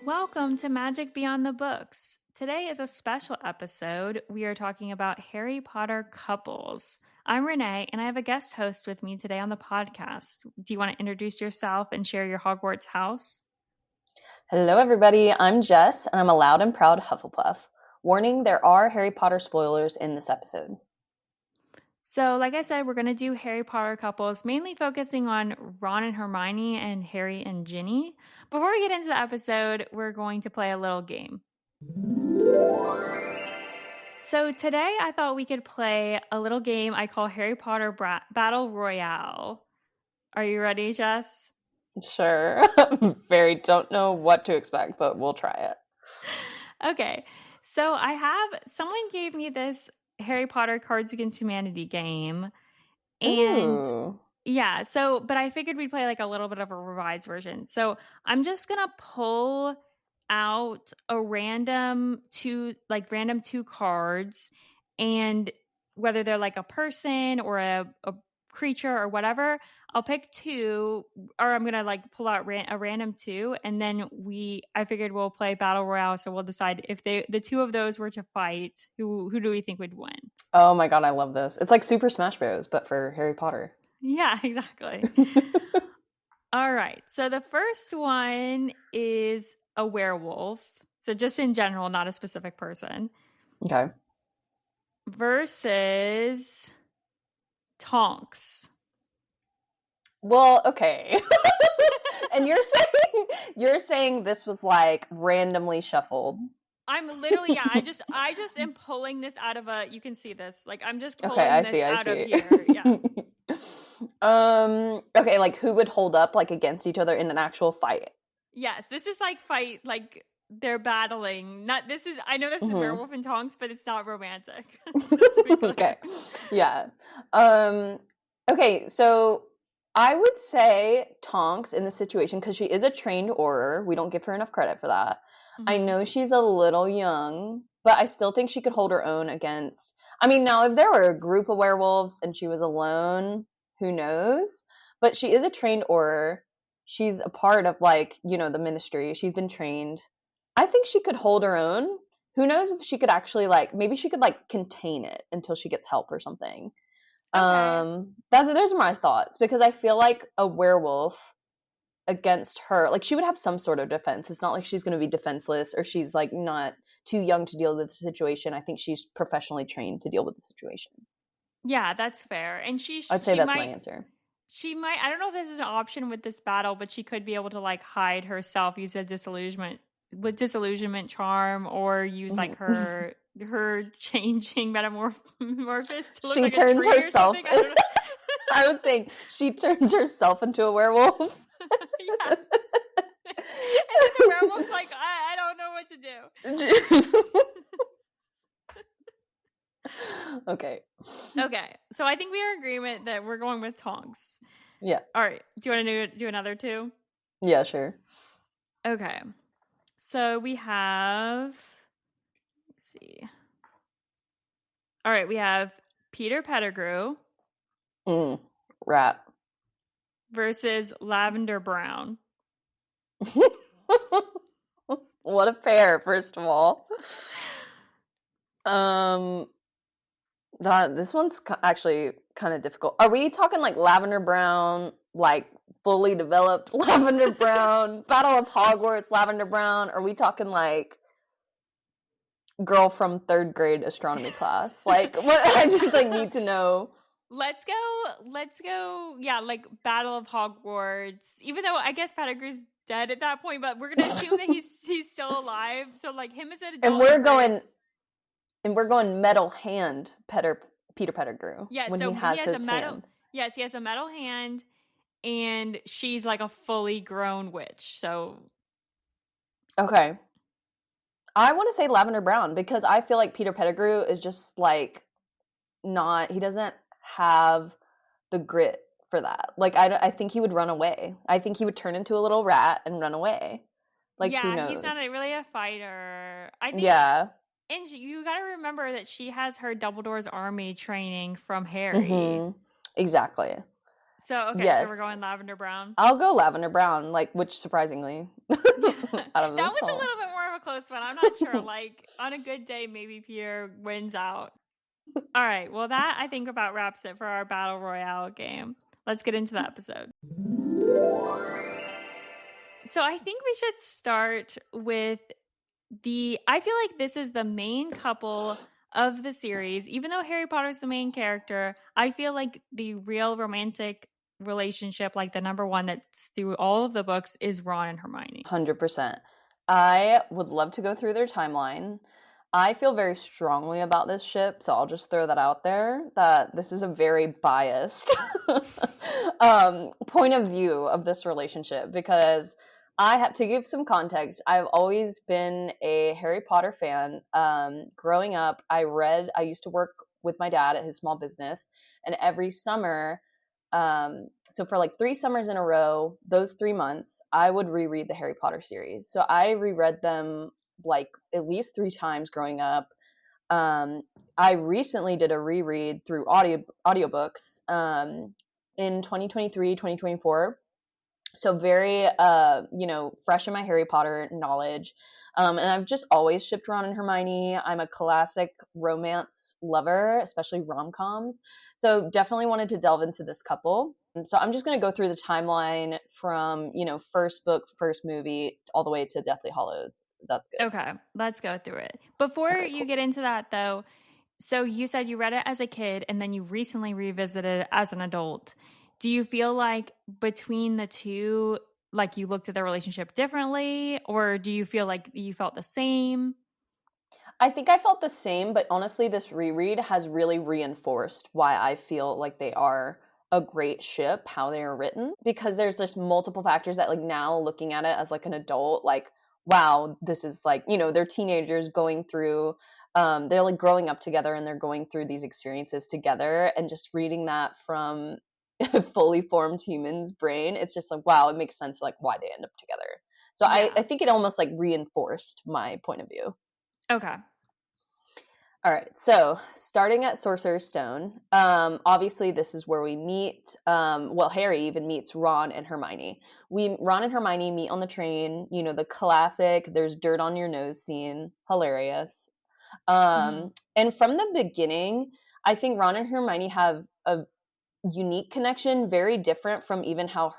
Welcome to Magic Beyond the Books. Today is a special episode. We are talking about Harry Potter couples. I'm Renee, and I have a guest host with me today on the podcast. Do you want to introduce yourself and share your Hogwarts house? Hello, everybody. I'm Jess, and I'm a loud and proud Hufflepuff. Warning, there are Harry Potter spoilers in this episode. So, like I said, we're going to do Harry Potter couples, mainly focusing on Ron and Hermione and Harry and Ginny. Before we get into the episode, we're going to play a little game. So today I thought we could play a little game I call Harry Potter Battle Royale. Are you ready, Jess? Sure. Don't know what to expect, but we'll try it. Okay. So someone gave me this Harry Potter Cards Against Humanity game. And Ooh. yeah, but I figured we'd play like a little bit of a revised version. So I'm just going to pull out a random two cards, and whether they're like a person or a creature or whatever, I'll pick two, or I'm gonna like pull out a random two, and then I figured we'll play Battle Royale, so we'll decide if the two of those were to fight, who do we think would win? Oh my god, I love this. It's like Super Smash Bros, but for Harry Potter. Yeah, exactly. All right, so the first one is a werewolf. So just in general, not a specific person. Okay. Versus Tonks. Well, okay. And you're saying this was like randomly shuffled. I'm literally, I just am pulling this out of you can see this. Like I'm just pulling out of here. Yeah. Okay, like who would hold up like against each other in an actual fight? Yes, this is like fight, like they're battling. I know this is Werewolf and Tonks, but it's not romantic. Okay. Yeah. Okay, so I would say Tonks in this situation, because she is a trained Auror. We don't give her enough credit for that. Mm-hmm. I know she's a little young, but I still think she could hold her own against... I mean, now, if there were a group of werewolves and she was alone, who knows? But she is a trained Auror. She's a part of, like, the ministry. She's been trained. I think she could hold her own. Who knows if she could actually, like, maybe she could, like, contain it until she gets help or something. Okay. Those are my thoughts, because I feel like a werewolf against her, like, she would have some sort of defense. It's not like she's going to be defenseless, or she's, like, not too young to deal with the situation. I think she's professionally trained to deal with the situation. Yeah, that's fair. And I'd say that's my answer. She might, I don't know if this is an option with this battle, but she could be able to, like, hide herself, use a disillusionment charm, or use like her changing metamorphosis to look she like turns a tree herself or something. I was saying she turns herself into a werewolf. Yes. And then the werewolf's like, I don't know what to do. Okay, so I think we are in agreement that we're going with Tonks. Yeah. All right, do you want to do another two? Yeah, sure. Okay, so we have, let's see. All right, we have Peter Pettigrew. Rat. Versus Lavender Brown. What a pair, first of all. This one's actually kind of difficult. Are we talking like Lavender Brown, like fully developed Lavender Brown, Battle of Hogwarts Lavender Brown? Are we talking like girl from 3rd grade astronomy class? Like, what? I just like need to know. Let's go. Yeah, like Battle of Hogwarts. Even though I guess Pettigrew's dead at that point, but we're gonna assume that he's still alive. So like him as an adult. And we're going metal hand Peter Pettigrew. Yeah, when so he has a metal hand. Yes, he has a metal hand, and she's like a fully grown witch. So okay. I want to say Lavender Brown, because I feel like Peter Pettigrew is just like he doesn't have the grit for that. Like I think he would run away. I think he would turn into a little rat and run away. Like, yeah, who knows? He's not really a fighter. I think. Yeah. And you got to remember that she has her Dumbledore's army training from Harry. Mm-hmm. Exactly. So, okay, so we're Yes. going lavender brown. I'll go lavender brown, like, which surprisingly, Yeah, out of that us was a all. little bit more of a close one. I'm not sure. Like, on a good day, maybe Peter wins out. All right. Well, that I think about wraps it for our battle royale game. Let's get into the episode. So, I think we should start with I feel like this is the main couple of the series. Even though Harry Potter's the main character, I feel like the real romantic relationship, like the number one that's through all of the books, is Ron and Hermione. 100%. I would love to go through their timeline. I feel very strongly about this ship, so I'll just throw that out there that this is a very biased point of view of this relationship because I have to give some context. I've always been a Harry Potter fan. Growing up, I used to work with my dad at his small business, and every summer, so for like 3 summers in a row, those 3 months, I would reread the Harry Potter series. So I reread them like at least 3 times growing up. Um, I recently did a reread through audiobooks in 2023, 2024. So very fresh in my Harry Potter knowledge. And I've just always shipped Ron and Hermione. I'm a classic romance lover, especially rom-coms. So definitely wanted to delve into this couple. And so I'm just going to go through the timeline from, first book, first movie, all the way to Deathly Hallows. That's good. Okay, let's go through it. Before Okay, you cool. get into that, though, so you said you read it as a kid and then you recently revisited it as an adult. Do you feel like between the two, like you looked at the relationship differently, or do you feel like you felt the same? I think I felt the same, but honestly, this reread has really reinforced why I feel like they are a great ship, how they are written, because there's just multiple factors that, like, now looking at it as like an adult, like, wow, this is like, they're teenagers going through, they're like growing up together and they're going through these experiences together, and just reading that from a fully formed human's brain, it's just like, wow, it makes sense, like, why they end up together. So I Yeah. think it almost like reinforced my point of view. Okay. All right, so starting at Sorcerer's Stone, obviously this is where we meet. Well, Harry even meets Ron and Hermione. Ron and Hermione meet on the train. The classic "there's dirt on your nose" scene, hilarious. Hmm. And from the beginning, I think Ron and Hermione have a unique connection, very different from even how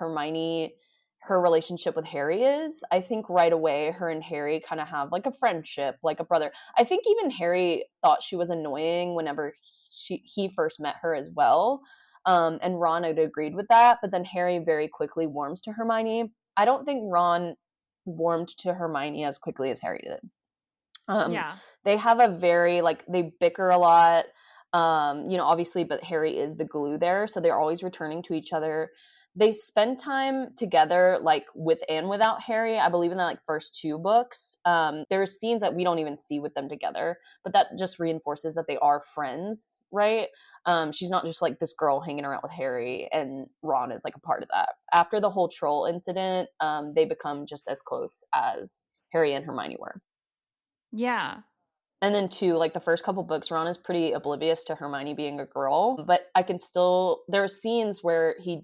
her relationship with Harry is. I think right away her and Harry kind of have like a friendship, like a brother. I think even Harry thought she was annoying whenever he first met her as well. And Ron had agreed with that, but then Harry very quickly warms to Hermione. I don't think Ron warmed to Hermione as quickly as Harry did. Um, Yeah. they have a very, like, they bicker a lot, obviously, but Harry is the glue there, so they're always returning to each other. They spend time together, like, with and without Harry. I believe in the, like, first 2 books. There's scenes that we don't even see with them together, but that just reinforces that they are friends, right? She's not just like this girl hanging around with Harry, and Ron is like a part of that. After the whole troll incident, they become just as close as Harry and Hermione were. Yeah. And then 2, like, the first couple books, Ron is pretty oblivious to Hermione being a girl, but there are scenes where you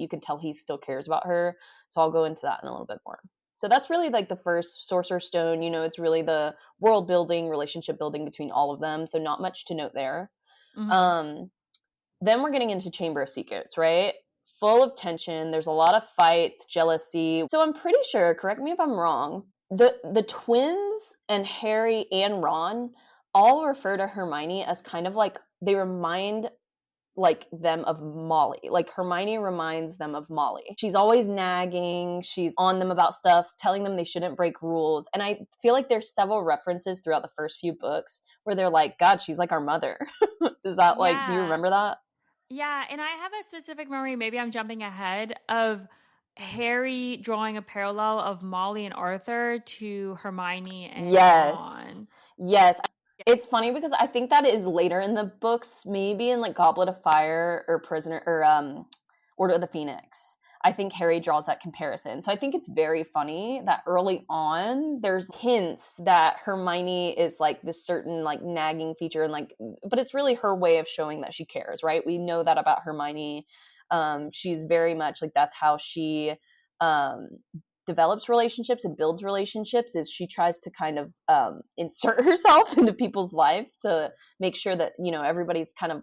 can tell he still cares about her, so I'll go into that in a little bit more. So that's really, like, the first Sorcerer's Stone, it's really the world building, relationship building between all of them, so not much to note there. Hmm. Um, then we're getting into Chamber of Secrets, right? Full of tension. There's a lot of fights, jealousy. So I'm pretty sure, correct me if I'm wrong, the twins and Harry and Ron all refer to Hermione as kind of like they remind like them of Molly. Like Hermione reminds them of Molly. She's always nagging, she's on them about stuff, telling them they shouldn't break rules. And I feel like there's several references throughout the first few books where they're like, God, she's like our mother. Is that like, do you Yeah. remember that? Yeah. And I have a specific memory, maybe I'm jumping ahead, of Harry drawing a parallel of Molly and Arthur to Hermione and Yes. Ron. Yes. It's funny because I think that is later in the books, maybe in like Goblet of Fire or Prisoner or Order of the Phoenix. I think Harry draws that comparison. So I think it's very funny that early on there's hints that Hermione is like this certain like nagging feature and like but it's really her way of showing that she cares, right? We know that about Hermione. She's very much like, that's how she um, develops relationships and builds relationships, is she tries to kind of insert herself into people's life to make sure that, you know, everybody's kind of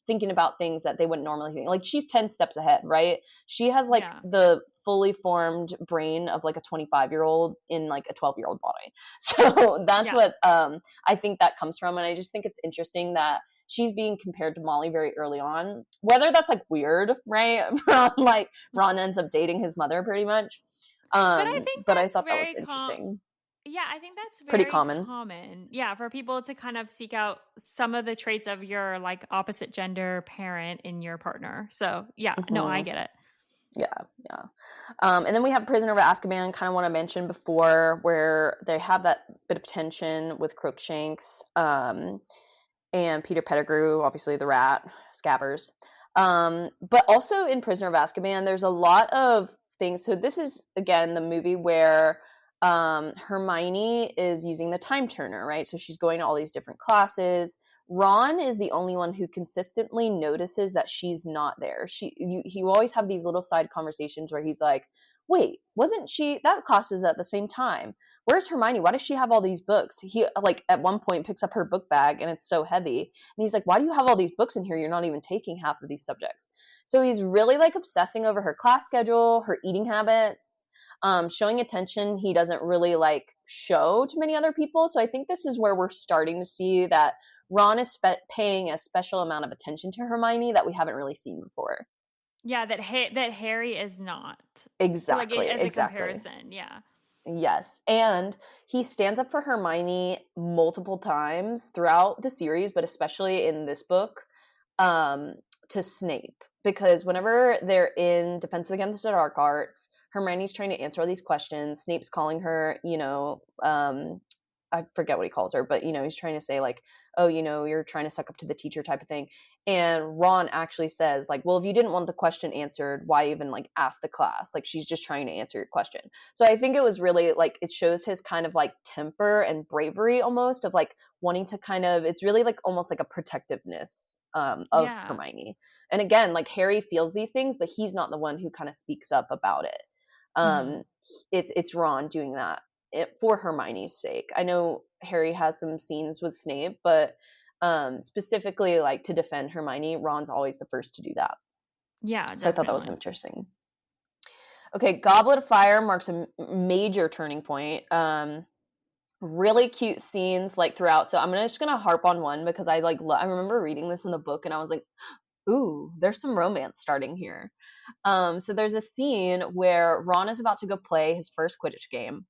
thinking about things that they wouldn't normally think. Like, she's 10 steps ahead, right? She has like Yeah. the fully formed brain of like a 25-year-old in like a 12-year-old body. So that's Yeah. what I think that comes from. And I just think it's interesting that she's being compared to Molly very early on. Whether that's like weird, right? Like, Ron ends up dating his mother pretty much. But I think But I that's thought that was very interesting. yeah, I think that's Pretty very common. common. Yeah, for people to kind of seek out some of the traits of your like opposite gender parent in your partner. So, yeah, no, I Hmm. get it. Yeah, yeah. And then we have Prisoner of Azkaban, kind of want to mention before, where they have that bit of tension with Crookshanks and Peter Pettigrew, obviously the rat, Scabbers. But also in Prisoner of Azkaban, there's a lot of things. So this is, again, the movie where Hermione is using the time turner, right? So she's going to all these different classes. Ron is the only one who consistently notices that she's not there. He will always have these little side conversations where he's like, "Wait, wasn't she? That class is at the same time. Where's Hermione? Why does she have all these books?" He, like, at one point picks up her book bag and it's so heavy, and he's like, "Why do you have all these books in here? You're not even taking half of these subjects." So he's really like obsessing over her class schedule, her eating habits, showing attention he doesn't really like show to many other people. So I think this is where we're starting to see that Ron is paying a special amount of attention to Hermione that we haven't really seen before. Yeah, that Harry is not. Like Exactly, as a exactly. comparison. Yeah. Yes. And he stands up for Hermione multiple times throughout the series, but especially in this book, um, to Snape. Because whenever they're in Defense Against the Dark Arts, Hermione's trying to answer all these questions. Snape's calling her, I forget what he calls her, but, he's trying to say, like, "Oh, you're trying to suck up to the teacher," type of thing. And Ron actually says, like, "Well, if you didn't want the question answered, why even, like, ask the class? Like, she's just trying to answer your question." So I think it was really, like, it shows his kind of, like, temper and bravery almost of, like, wanting to kind of, it's really, like, almost like a protectiveness, of Yeah. Hermione. And again, like, Harry feels these things, but he's not the one who kind of speaks up about it. Mhm. It's Ron doing that for Hermione's sake. I know Harry has some scenes with Snape, but specifically, like, to defend Hermione, Ron's always the first to do that. Yeah, So I thought that was definitely. interesting. Okay, Goblet of Fire marks a major turning point. Really cute scenes like throughout. So just gonna harp on one because I like I remember reading this in the book and I was like, ooh, there's some romance starting here. So there's a scene where Ron is about to go play his first Quidditch game,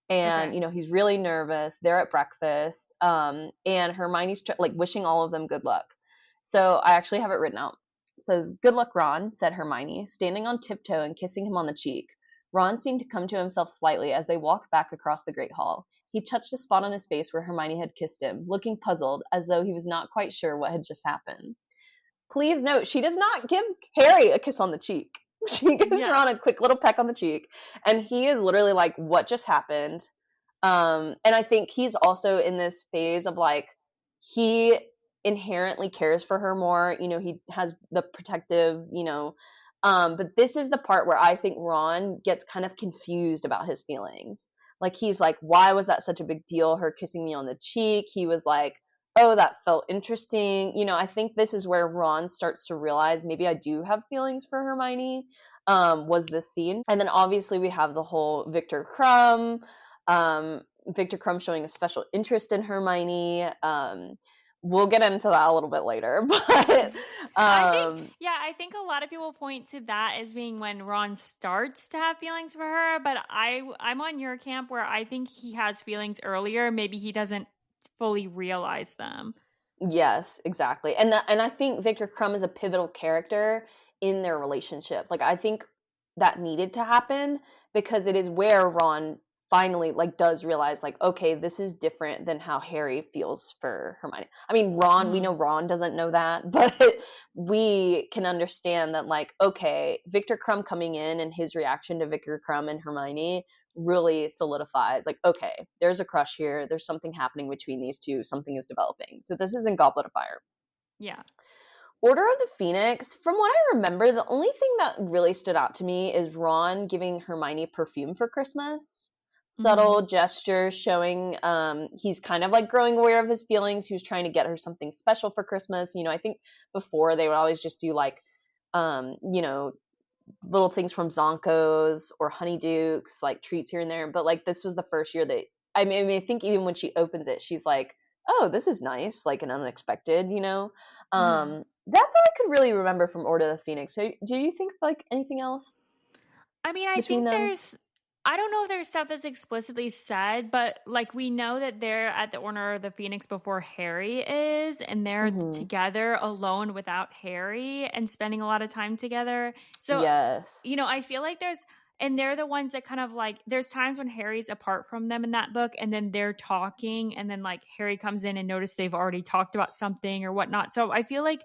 and Okay. he's really nervous. They're at breakfast, and Hermione's like wishing all of them good luck. So I actually have it written out. It says, "Good luck, Ron," said Hermione, standing on tiptoe and kissing him on the cheek. Ron seemed to come to himself slightly as they walked back across the great hall. He touched a spot on his face where Hermione had kissed him, looking puzzled, as though he was not quite sure what had just happened. Please note, she does not give Harry a kiss on the cheek. She gives Yeah. Ron a quick little peck on the cheek, and he is literally like, "What just happened?" And I think he's also in this phase of like, he inherently cares for her more. He has the protective, but this is the part where I think Ron gets kind of confused about his feelings. Like, he's like, "Why was that such a big deal? Her kissing me on the cheek?" He was like, "Oh, that felt interesting." I think this is where Ron starts to realize maybe I do have feelings for Hermione. Was this scene. And then obviously we have the whole Victor Crumb showing a special interest in Hermione. We'll get into that a little bit later, but I think, um, yeah, I think a lot of people point to that as being when Ron starts to have feelings for her, but I'm on your camp where I think he has feelings earlier. Maybe he doesn't fully realize them. yes, exactly. And I think Victor Crumb is a pivotal character in their relationship. Like, I think that needed to happen because it is where Ron finally like does realize, like, okay, this is different than how Harry feels for Hermione. I mean, we Hmm. know Ron doesn't know that, but we can understand that, like, okay, Victor Crumb coming in and his reaction to Victor Crumb and Hermione really solidifies, like, okay, there's a crush here, there's something happening between these two, something is developing. So this is in Goblet of Fire. Yeah. Order of the Phoenix, from what I remember, the only thing that really stood out to me is Ron giving Hermione perfume for Christmas. Mhm. Subtle gesture showing he's kind of like growing aware of his feelings. He was trying to get her something special for Christmas. I think before they would always just do like, you know, little things from Zonko's or Honeydukes, like treats here and there. But like this was the first year that I think even when she opens it, she's like, "Oh, this is nice," like an unexpected. Mhm. That's all I could really remember from Order of the Phoenix. So, do you think of like anything else I mean, I between think them? I don't know if there's stuff that's explicitly said, but like we know that they're at the Order of the Phoenix before Harry is, and they're Mm-hmm. together alone without Harry and spending a lot of time together. So, Yes. I feel like and they're the ones that kind of like, there's times when Harry's apart from them in that book, and then they're talking, and then like Harry comes in and notice they've already talked about something or whatnot. So I feel like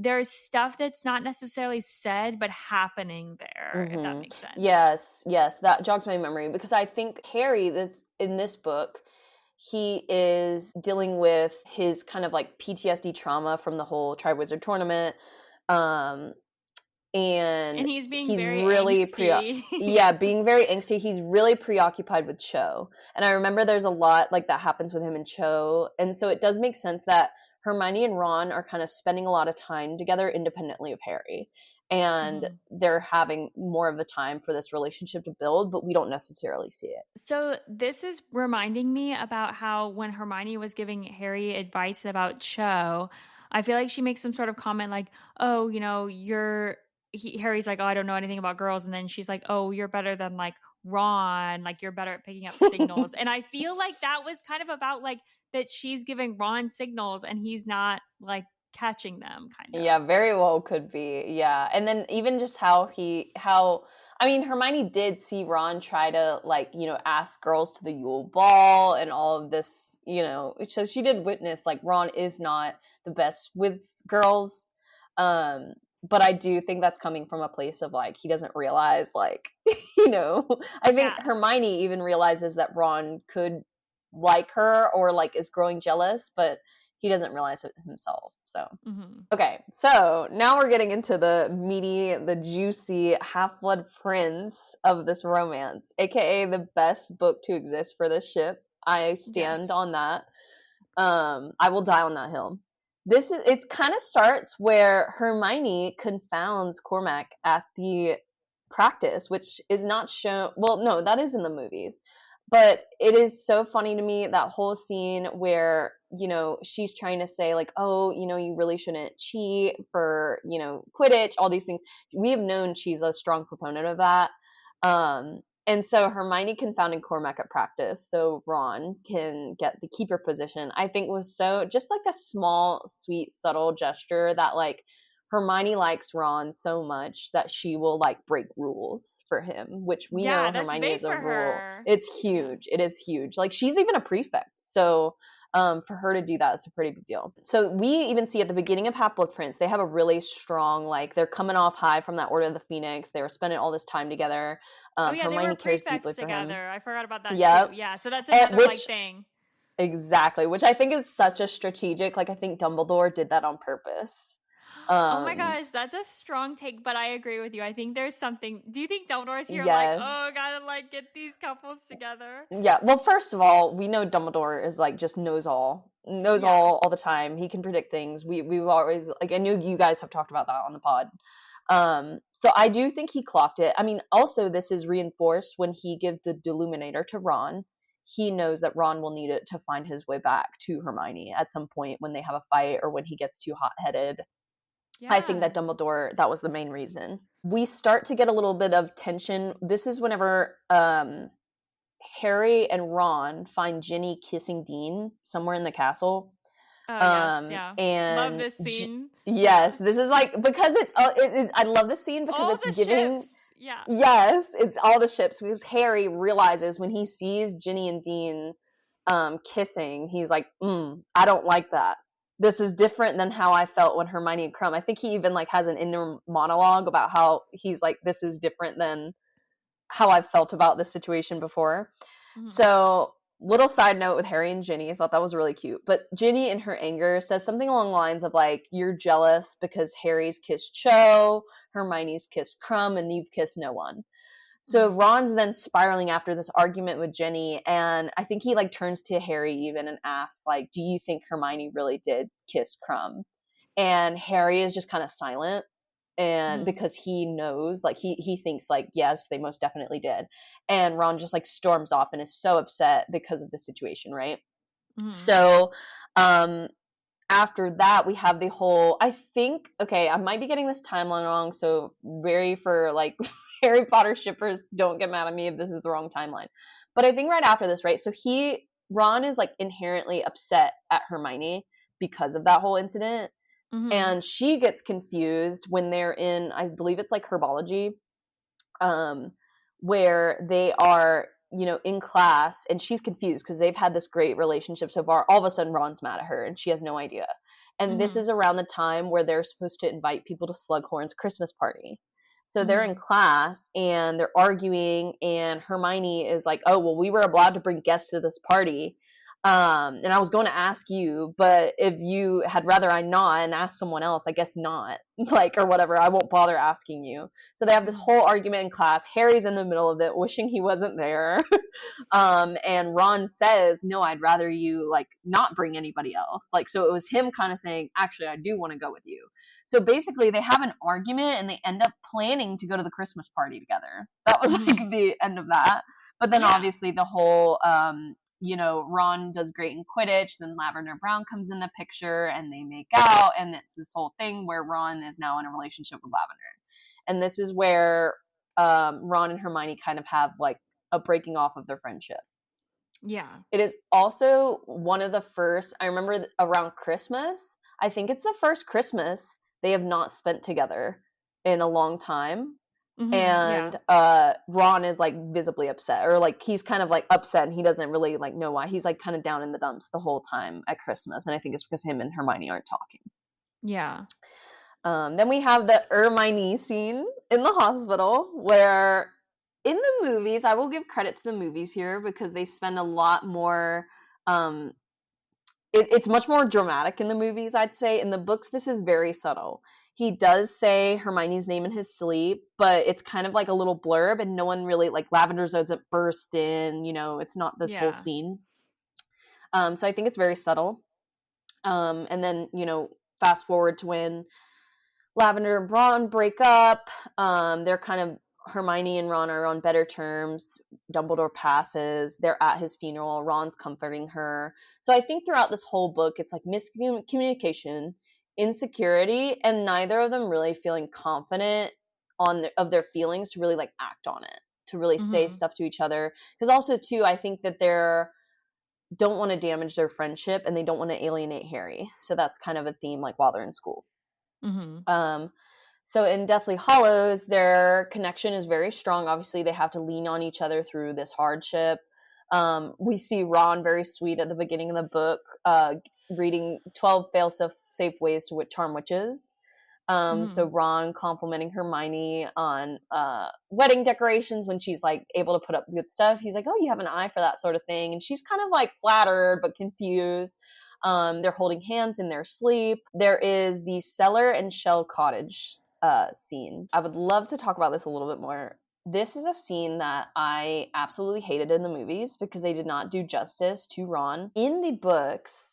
there's stuff that's not necessarily said, but happening there, if that Mm-hmm. makes sense. Yes, yes, that jogs my memory because I think Harry, this in this book, he is dealing with his kind of like PTSD trauma from the whole Triwizard Tournament. Um, and And he's being he's very really angsty. yeah, being very angsty. He's really preoccupied with Cho. And I remember there's a lot like that happens with him and Cho. And so it does make sense that Hermione and Ron are kind of spending a lot of time together independently of Harry. And Mhm. they're having more of the time for this relationship to build, but we don't necessarily see it. So this is reminding me about how when Hermione was giving Harry advice about Cho, I feel like she makes some sort of comment like, "Oh, Harry's like, "Oh, I don't know anything about girls." And then she's like, "Oh, you're better than like Ron, like you're better at picking up signals." And I feel like that was kind of about like that she's giving Ron signals and he's not like catching them kind of. Yeah, very well could be. Yeah. And then even just how I mean Hermione did see Ron try to like, ask girls to the Yule Ball and all of this. So she did witness like Ron is not the best with girls. Um but I do think that's coming from a place of like he doesn't realize like, I think Yeah. Hermione even realizes that Ron could like her or like is growing jealous, but he doesn't realize it himself. So Mhm. okay, so now we're getting into the meaty, the juicy Half-Blood Prince of this romance, aka the best book to exist for this ship. I stand Yes. on that. I will die on that hill. It kind of starts where Hermione confounds Cormac at the practice, which is not shown. Well, no, that is in the movies. But it is so funny to me that whole scene where, she's trying to say, like, oh, you really shouldn't cheat for, Quidditch, all these things. We have known she's a strong proponent of that. And so Hermione confounding Cormac at practice so Ron can get the keeper position, I think was so just like a small, sweet, subtle gesture that like Hermione likes Ron so much that she will like break rules for him, which we know Yeah, that's Hermione big is for a rule. her. It's Yeah. huge. It is huge. Like she's even a prefect. So for her to do that is a pretty big deal. So we even see at the beginning of Half-Blood Prince, they have a really strong, like they're coming off high from that Order of the Phoenix. They were spending all this time together. Oh yeah, they were Hermione cares deeply prefects for him. together. I forgot about that too. Yep. Yeah, so that's And another like which thing. exactly, which I think is such a strategic. Like I think Dumbledore did that on purpose. Oh my Um, gosh, that's a strong take, but I agree with you. I think there's something. Do you think Dumbledore's here like, yes. oh, gotta like get these couples together? Yeah. Well, first of all, we know Dumbledore is like just knows Yeah. all the time. He can predict things. We've always like I knew you guys have talked about that on the pod. So I do think he clocked it. I mean, also this is reinforced when he gives the Deluminator to Ron. He knows that Ron will need it to find his way back to Hermione at some point when they have a fight or when he gets too hot-headed. I think Yeah. that Dumbledore, that was the main reason. We start to get a little bit of tension. This is whenever Harry and Ron find Ginny kissing Dean somewhere in the castle. Oh yes, yeah. Love And this scene. yes, this is like because I love this scene because All it's the giving ships. Yeah. yes, it's all the ships because Harry realizes when he sees Ginny and Dean kissing, he's like, I don't like that. This is different than how I felt when Hermione and Crumb. I think he even like has an inner monologue about how he's like, this is different than how I've felt about this situation before. Mhm. So little side note with Harry and Ginny, I thought that was really cute. But Ginny, in her anger, says something along the lines of like, "You're jealous because Harry's kissed Cho, Hermione's kissed Crumb, and you've kissed no one." So Mhm. Ron's then spiraling after this argument with Ginny, and I think he like turns to Harry even and asks like, "Do you think Hermione really did kiss Crumb?" And Harry is just kind of silent, and Mhm. because he knows, like he thinks like, yes, they most definitely did. And Ron just like storms off and is so upset because of the situation, right? Mhm. So um after that, we have the whole, I think, okay, I might be getting this timeline wrong, so very for like Harry Potter shippers, don't get mad at me if this is the wrong timeline. But I think right after this, right? So Ron is like inherently upset at Hermione because of that whole incident, Mhm. and she gets confused when they're in, I believe it's like herbology, um, where they are, in class, and she's confused because they've had this great relationship so far. All of a sudden, Ron's mad at her, and she has no idea. And this Mhm. is around the time where they're supposed to invite people to Slughorn's Christmas party. So they're in Mhm. class and they're arguing, and Hermione is like, "Oh, well, we were allowed to bring guests to this party. And I was going to ask you, but if you had rather I not and ask someone else, I guess not, like, or whatever, I won't bother asking you." So they have this Mhm. whole argument in class. Harry's in the middle of it, wishing he wasn't there. And Ron says, "No, I'd rather you like not bring anybody else." Like, so it was him kind of saying, "Actually, I do want to go with you." So basically, they have an argument and they end up planning to go to the Christmas party together. That was like Mhm. the end of that. But then Yeah. obviously the whole, Ron does great in Quidditch. Then Lavender Brown comes in the picture and they make out. And it's this whole thing where Ron is now in a relationship with Lavender. And this is where Ron and Hermione kind of have like a breaking off of their friendship. Yeah. It is also one of the first, I remember around Christmas, I think it's the first Christmas they have not spent together in a long time. Mhm. Yeah. And Ron is like visibly upset, or like he's kind of like upset and he doesn't really like know why. He's like kind of down in the dumps the whole time at Christmas. And I think it's because him and Hermione aren't talking. Yeah. Then we have the Hermione scene in the hospital, where in the movies, I will give credit to the movies here because they spend a lot more. Um, it's much more dramatic in the movies, I'd say. In the books, this is very subtle. He does say Hermione's name in his sleep, but it's kind of like a little blurb, and no one really, like, Lavender doesn't burst in. It's not this whole Yeah. scene. So I think it's very subtle. And then, fast forward to when Lavender and Ron break up. They're kind of, Hermione and Ron are on better terms. Dumbledore passes. They're at his funeral. Ron's comforting her. So I think throughout this whole book, it's like miscommunication, insecurity, and neither of them really feeling confident of their feelings to really like act on it, to really say Mhm. stuff to each other. Because also too, I think that they're don't want to damage their friendship and they don't want to alienate Harry. So that's kind of a theme like while they're in school. Mhm. Um, so in Deathly Hollows, their connection is very strong. Obviously, they have to lean on each other through this hardship. We see Ron very sweet at the beginning of the book, reading 12 fail-safe ways to charm witches. So Mhm. Ron complimenting Hermione on wedding decorations when she's like able to put up good stuff. He's like, "Oh, you have an eye for that sort of thing," and she's kind of like flattered but confused. They're holding hands in their sleep. There is the cellar and shell cottage scene. I would love to talk about this a little bit more. This is a scene that I absolutely hated in the movies because they did not do justice to Ron. In the books,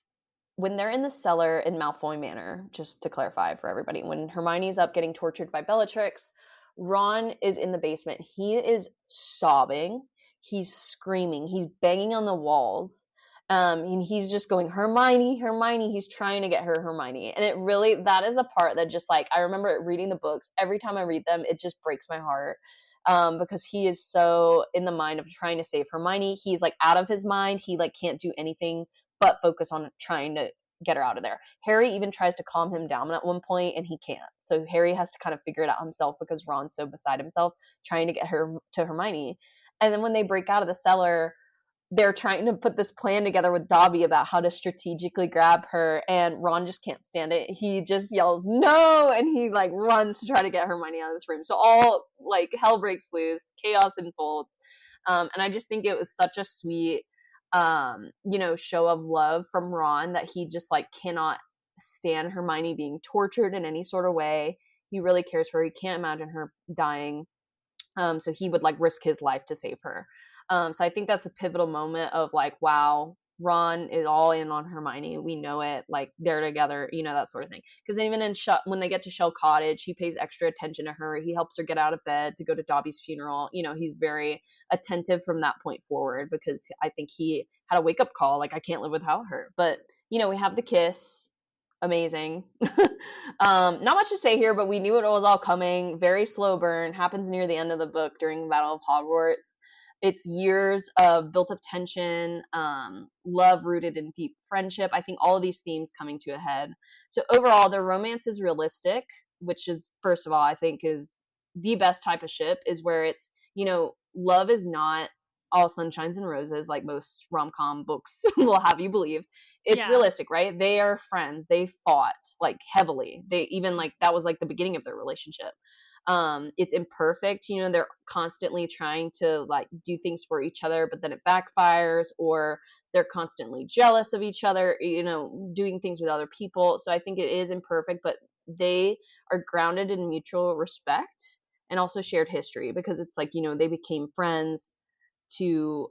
when they're in the cellar in Malfoy Manor, just to clarify for everybody, when Hermione's up getting tortured by Bellatrix, Ron is in the basement. He is sobbing. He's screaming. He's banging on the walls. And he's just going, "Hermione, Hermione." He's trying to get her Hermione. And it really, that is the part that just like, I remember reading the books. Every time I read them, it just breaks my heart. Because he is so in the mind of trying to save Hermione. He's like out of his mind. He like can't do anything but focus on trying to get her out of there. Harry even tries to calm him down at one point and he can't. So Harry has to kind of figure it out himself because Ron's so beside himself trying to get her to Hermione. And then when they break out of the cellar, they're trying to put this plan together with Dobby about how to strategically grab her, and Ron just can't stand it. He just yells no, and he like runs to try to get Hermione out of this room. So all like hell breaks loose, chaos unfolds. And I just think it was such a sweet show of love from Ron, that he just like cannot stand Hermione being tortured in any sort of way. He really cares for her. He can't imagine her dying. So he would like risk his life to save her. So I think that's the pivotal moment of like, wow, Ron is all in on Hermione. We know it. Like they're together, that sort of thing. Because even when they get to Shell Cottage, he pays extra attention to her. He helps her get out of bed to go to Dobby's funeral. He's very attentive from that point forward, because I think he had a wake up call. Like, I can't live without her. But we have the kiss. Amazing. Not much to say here, but we knew it was all coming. Very slow burn. Happens near the end of the book during the Battle of Hogwarts. It's years of built up tension, love rooted in deep friendship. I think all of these themes coming to a head. So overall, their romance is realistic, which is, first of all, I think is the best type of ship, is where it's, love is not all sunshines and roses like most rom-com books will have you believe. It's Yeah. realistic, right? They are friends. They fought like heavily. They even like that was like the beginning of their relationship. It's imperfect. They're constantly trying to like do things for each other, but then it backfires, or they're constantly jealous of each other, doing things with other people. So I think it is imperfect, but they are grounded in mutual respect and also shared history, because it's like, they became friends to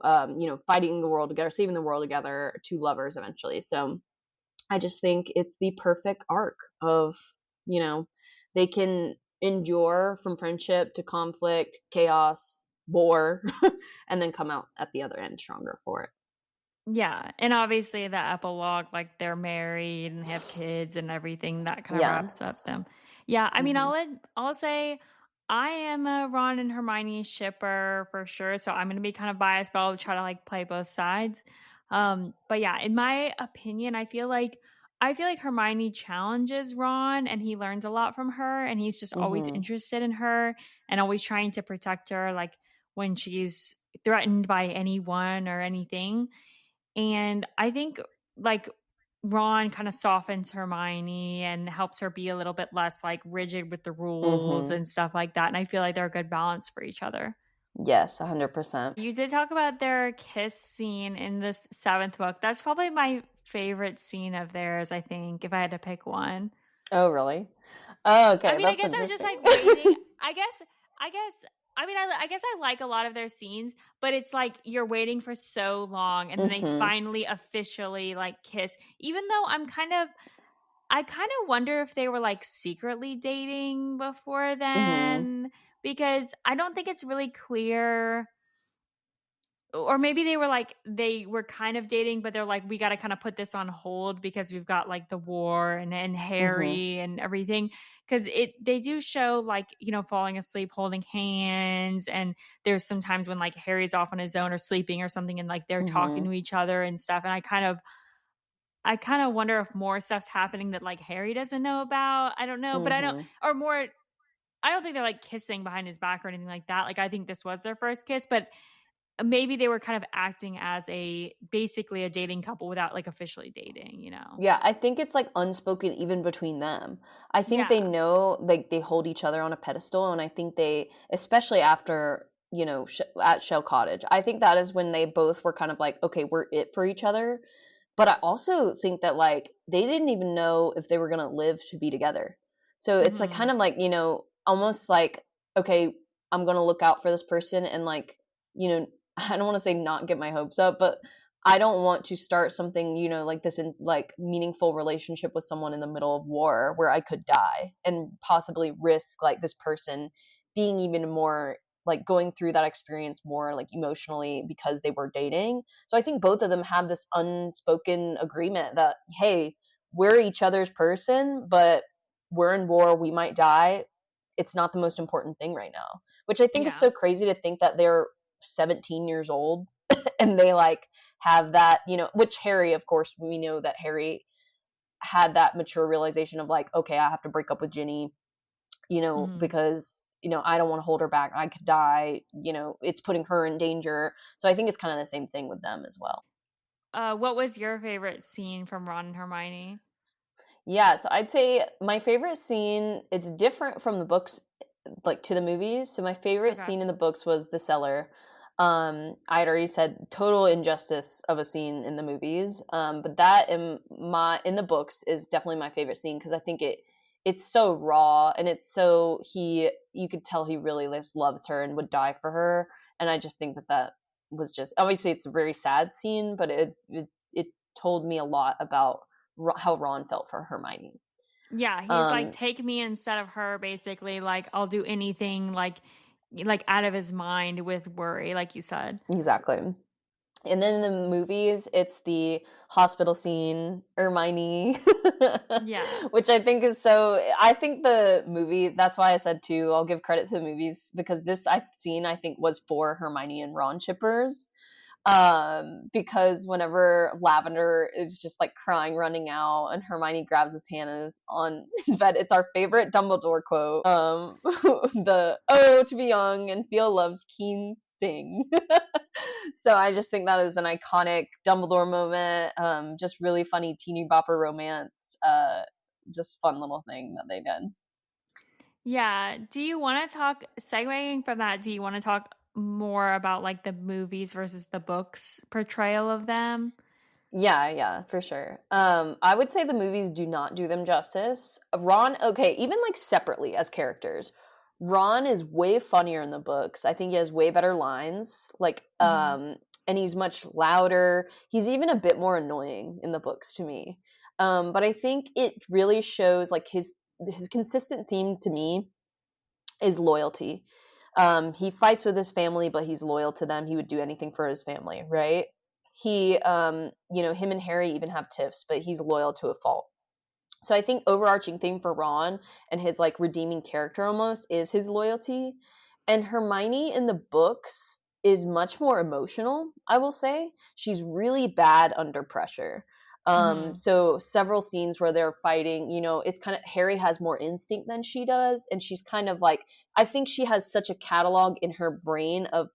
fighting the world together, saving the world together, to lovers eventually. So I just think it's the perfect arc of, they can endure from friendship to conflict, chaos, war, and then come out at the other end stronger for it. Yeah, and obviously the epilogue, like, they're married and have kids and everything, that kinda wraps up Yes. them. Yeah, I mean, Hmm. I'll say I am a Ron and Hermione shipper for sure, so I'm gonna be kind of biased, but I'll try to, like, play both sides. But yeah, in my opinion, I feel like Hermione challenges Ron, and he learns a lot from her, and he's just always Hmm. interested in her and always trying to protect her, like, when she's threatened by anyone or anything. And I think like Ron kind of softens Hermione and helps her be a little bit less like rigid with the rules Hmm. and stuff like that. And I feel like they're a good balance for each other. Yes, 100%. You did talk about their kiss scene in this seventh book. That's probably my favorite scene of theirs, I think, if I had to pick one. Oh, really? Oh, I okay, mean, I that's guess I was just interesting. like waiting. I guess. I guess I like a lot of their scenes, but it's like you're waiting for so long, and then they Hmm. finally officially like kiss. Even though I kind of wonder if they were like secretly dating before Hmm. then, because I don't think it's really clear, or maybe they were kind of dating, but they're like, we got to kind of put this on hold because we've got like the war and Hmm. Harry and everything. Because they do show like, falling asleep holding hands, and there's sometimes when like Harry's off on his own or sleeping or something, and like they're talking Hmm. to each other and stuff. And I kind of wonder if more stuff's happening that like Harry doesn't know about. I don't know, but I don't, Hmm. or more. I don't think they're like kissing behind his back or anything like that. Like I think this was their first kiss, but maybe they were kind of acting as basically a dating couple without like officially dating. Yeah, I think it's like unspoken even between them. I think they Yeah. know, like they hold each other on a pedestal, and I think they, especially after, at Shell Cottage, I think that is when they both were kind of like, okay, we're it for each other. But I also think that like they didn't even know if they were gonna live to be together. So it's like Mhm. kind of like, almost like, okay, I'm gonna look out for this person, and like, I don't want to say not get my hopes up, but I don't want to start something, like this in like meaningful relationship with someone in the middle of war where I could die and possibly risk like this person being even more like going through that experience more like emotionally because they were dating. So I think both of them had this unspoken agreement that, hey, we're each other's person, but we're in war, we might die. It's not the most important thing right now, which I think is Yeah. so crazy to think that they're 17 years old and they like have that, which Harry, of course, we know that Harry had that mature realization of like, okay, I have to break up with Ginny, Mhm. because, I don't want to hold her back. I could die, it's putting her in danger. So I think it's kind of the same thing with them as well. What was your favorite scene from Ron and Hermione? Yeah, so I'd say my favorite scene, it's different from the books, like to the movies. So my favorite Okay. scene in the books was the cellar. I had already said total injustice of a scene in the movies, but that in the books is definitely my favorite scene because I think it's so raw and it's so you could tell he really just loves her and would die for her, and I just think that was just obviously it's a very sad scene, but it told me a lot about how Ron felt for Hermione. Yeah, he's like, Um, take me instead of her, basically. Like, I'll do anything, like out of his mind with worry, like you said. exactly. And then in the movies, it's the hospital scene, Hermione, Yeah. which I think is so. I think the movies, that's why I said too, I'll give credit to the movies because scene I think was for Hermione and Ron chippers. Because whenever Lavender is just like crying, running out, and Hermione grabs his hand and is on his bed, it's our favorite Dumbledore quote. The "Oh, to be young and feel love's keen sting." So I just think that is an iconic Dumbledore moment. Just really funny teeny bopper romance. Just fun little thing that they did. Yeah. Do you want to talk, segueing from that, do you want to talk more about like the movies versus the books portrayal of them? Yeah, yeah, for sure. I would say the movies do not do them justice. Ron, okay, even like separately as characters, Ron is way funnier in the books. I think he has way better lines. Hmm. And he's much louder. He's even a bit more annoying in the books to me. But I think it really shows like his consistent theme to me is loyalty. He fights with his family, but he's loyal to them. He would do anything for his family, right? Him and Harry even have tiffs, but he's loyal to a fault. So I think overarching theme for Ron and his like redeeming character almost is his loyalty. And Hermione in the books is much more emotional, I will say. She's really bad under pressure. Hmm. So several scenes where they're fighting, it's kind of Harry has more instinct than she does, and she's kind of like I think she has such a catalog in her brain of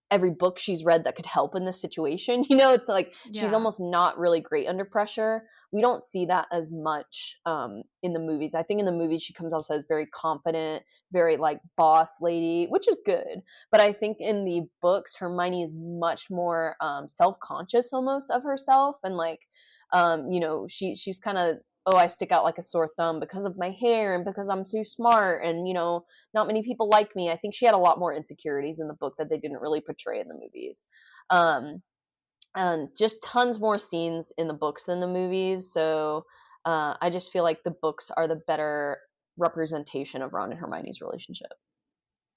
every book she's read that could help in this situation. It's like she's Yeah. almost not really great under pressure. We don't see that as much in the movies. I think in the movies she comes off as very confident, very like boss lady, which is good. But I think in the books, Hermione is much more self conscious almost of herself, and like she's kind of oh I stick out like a sore thumb because of my hair and because I'm so smart and not many people like me. I think she had a lot more insecurities in the book that they didn't really portray in the movies. Um, and just tons more scenes in the books than the movies. So I just feel like the books are the better representation of Ron and Hermione's relationship.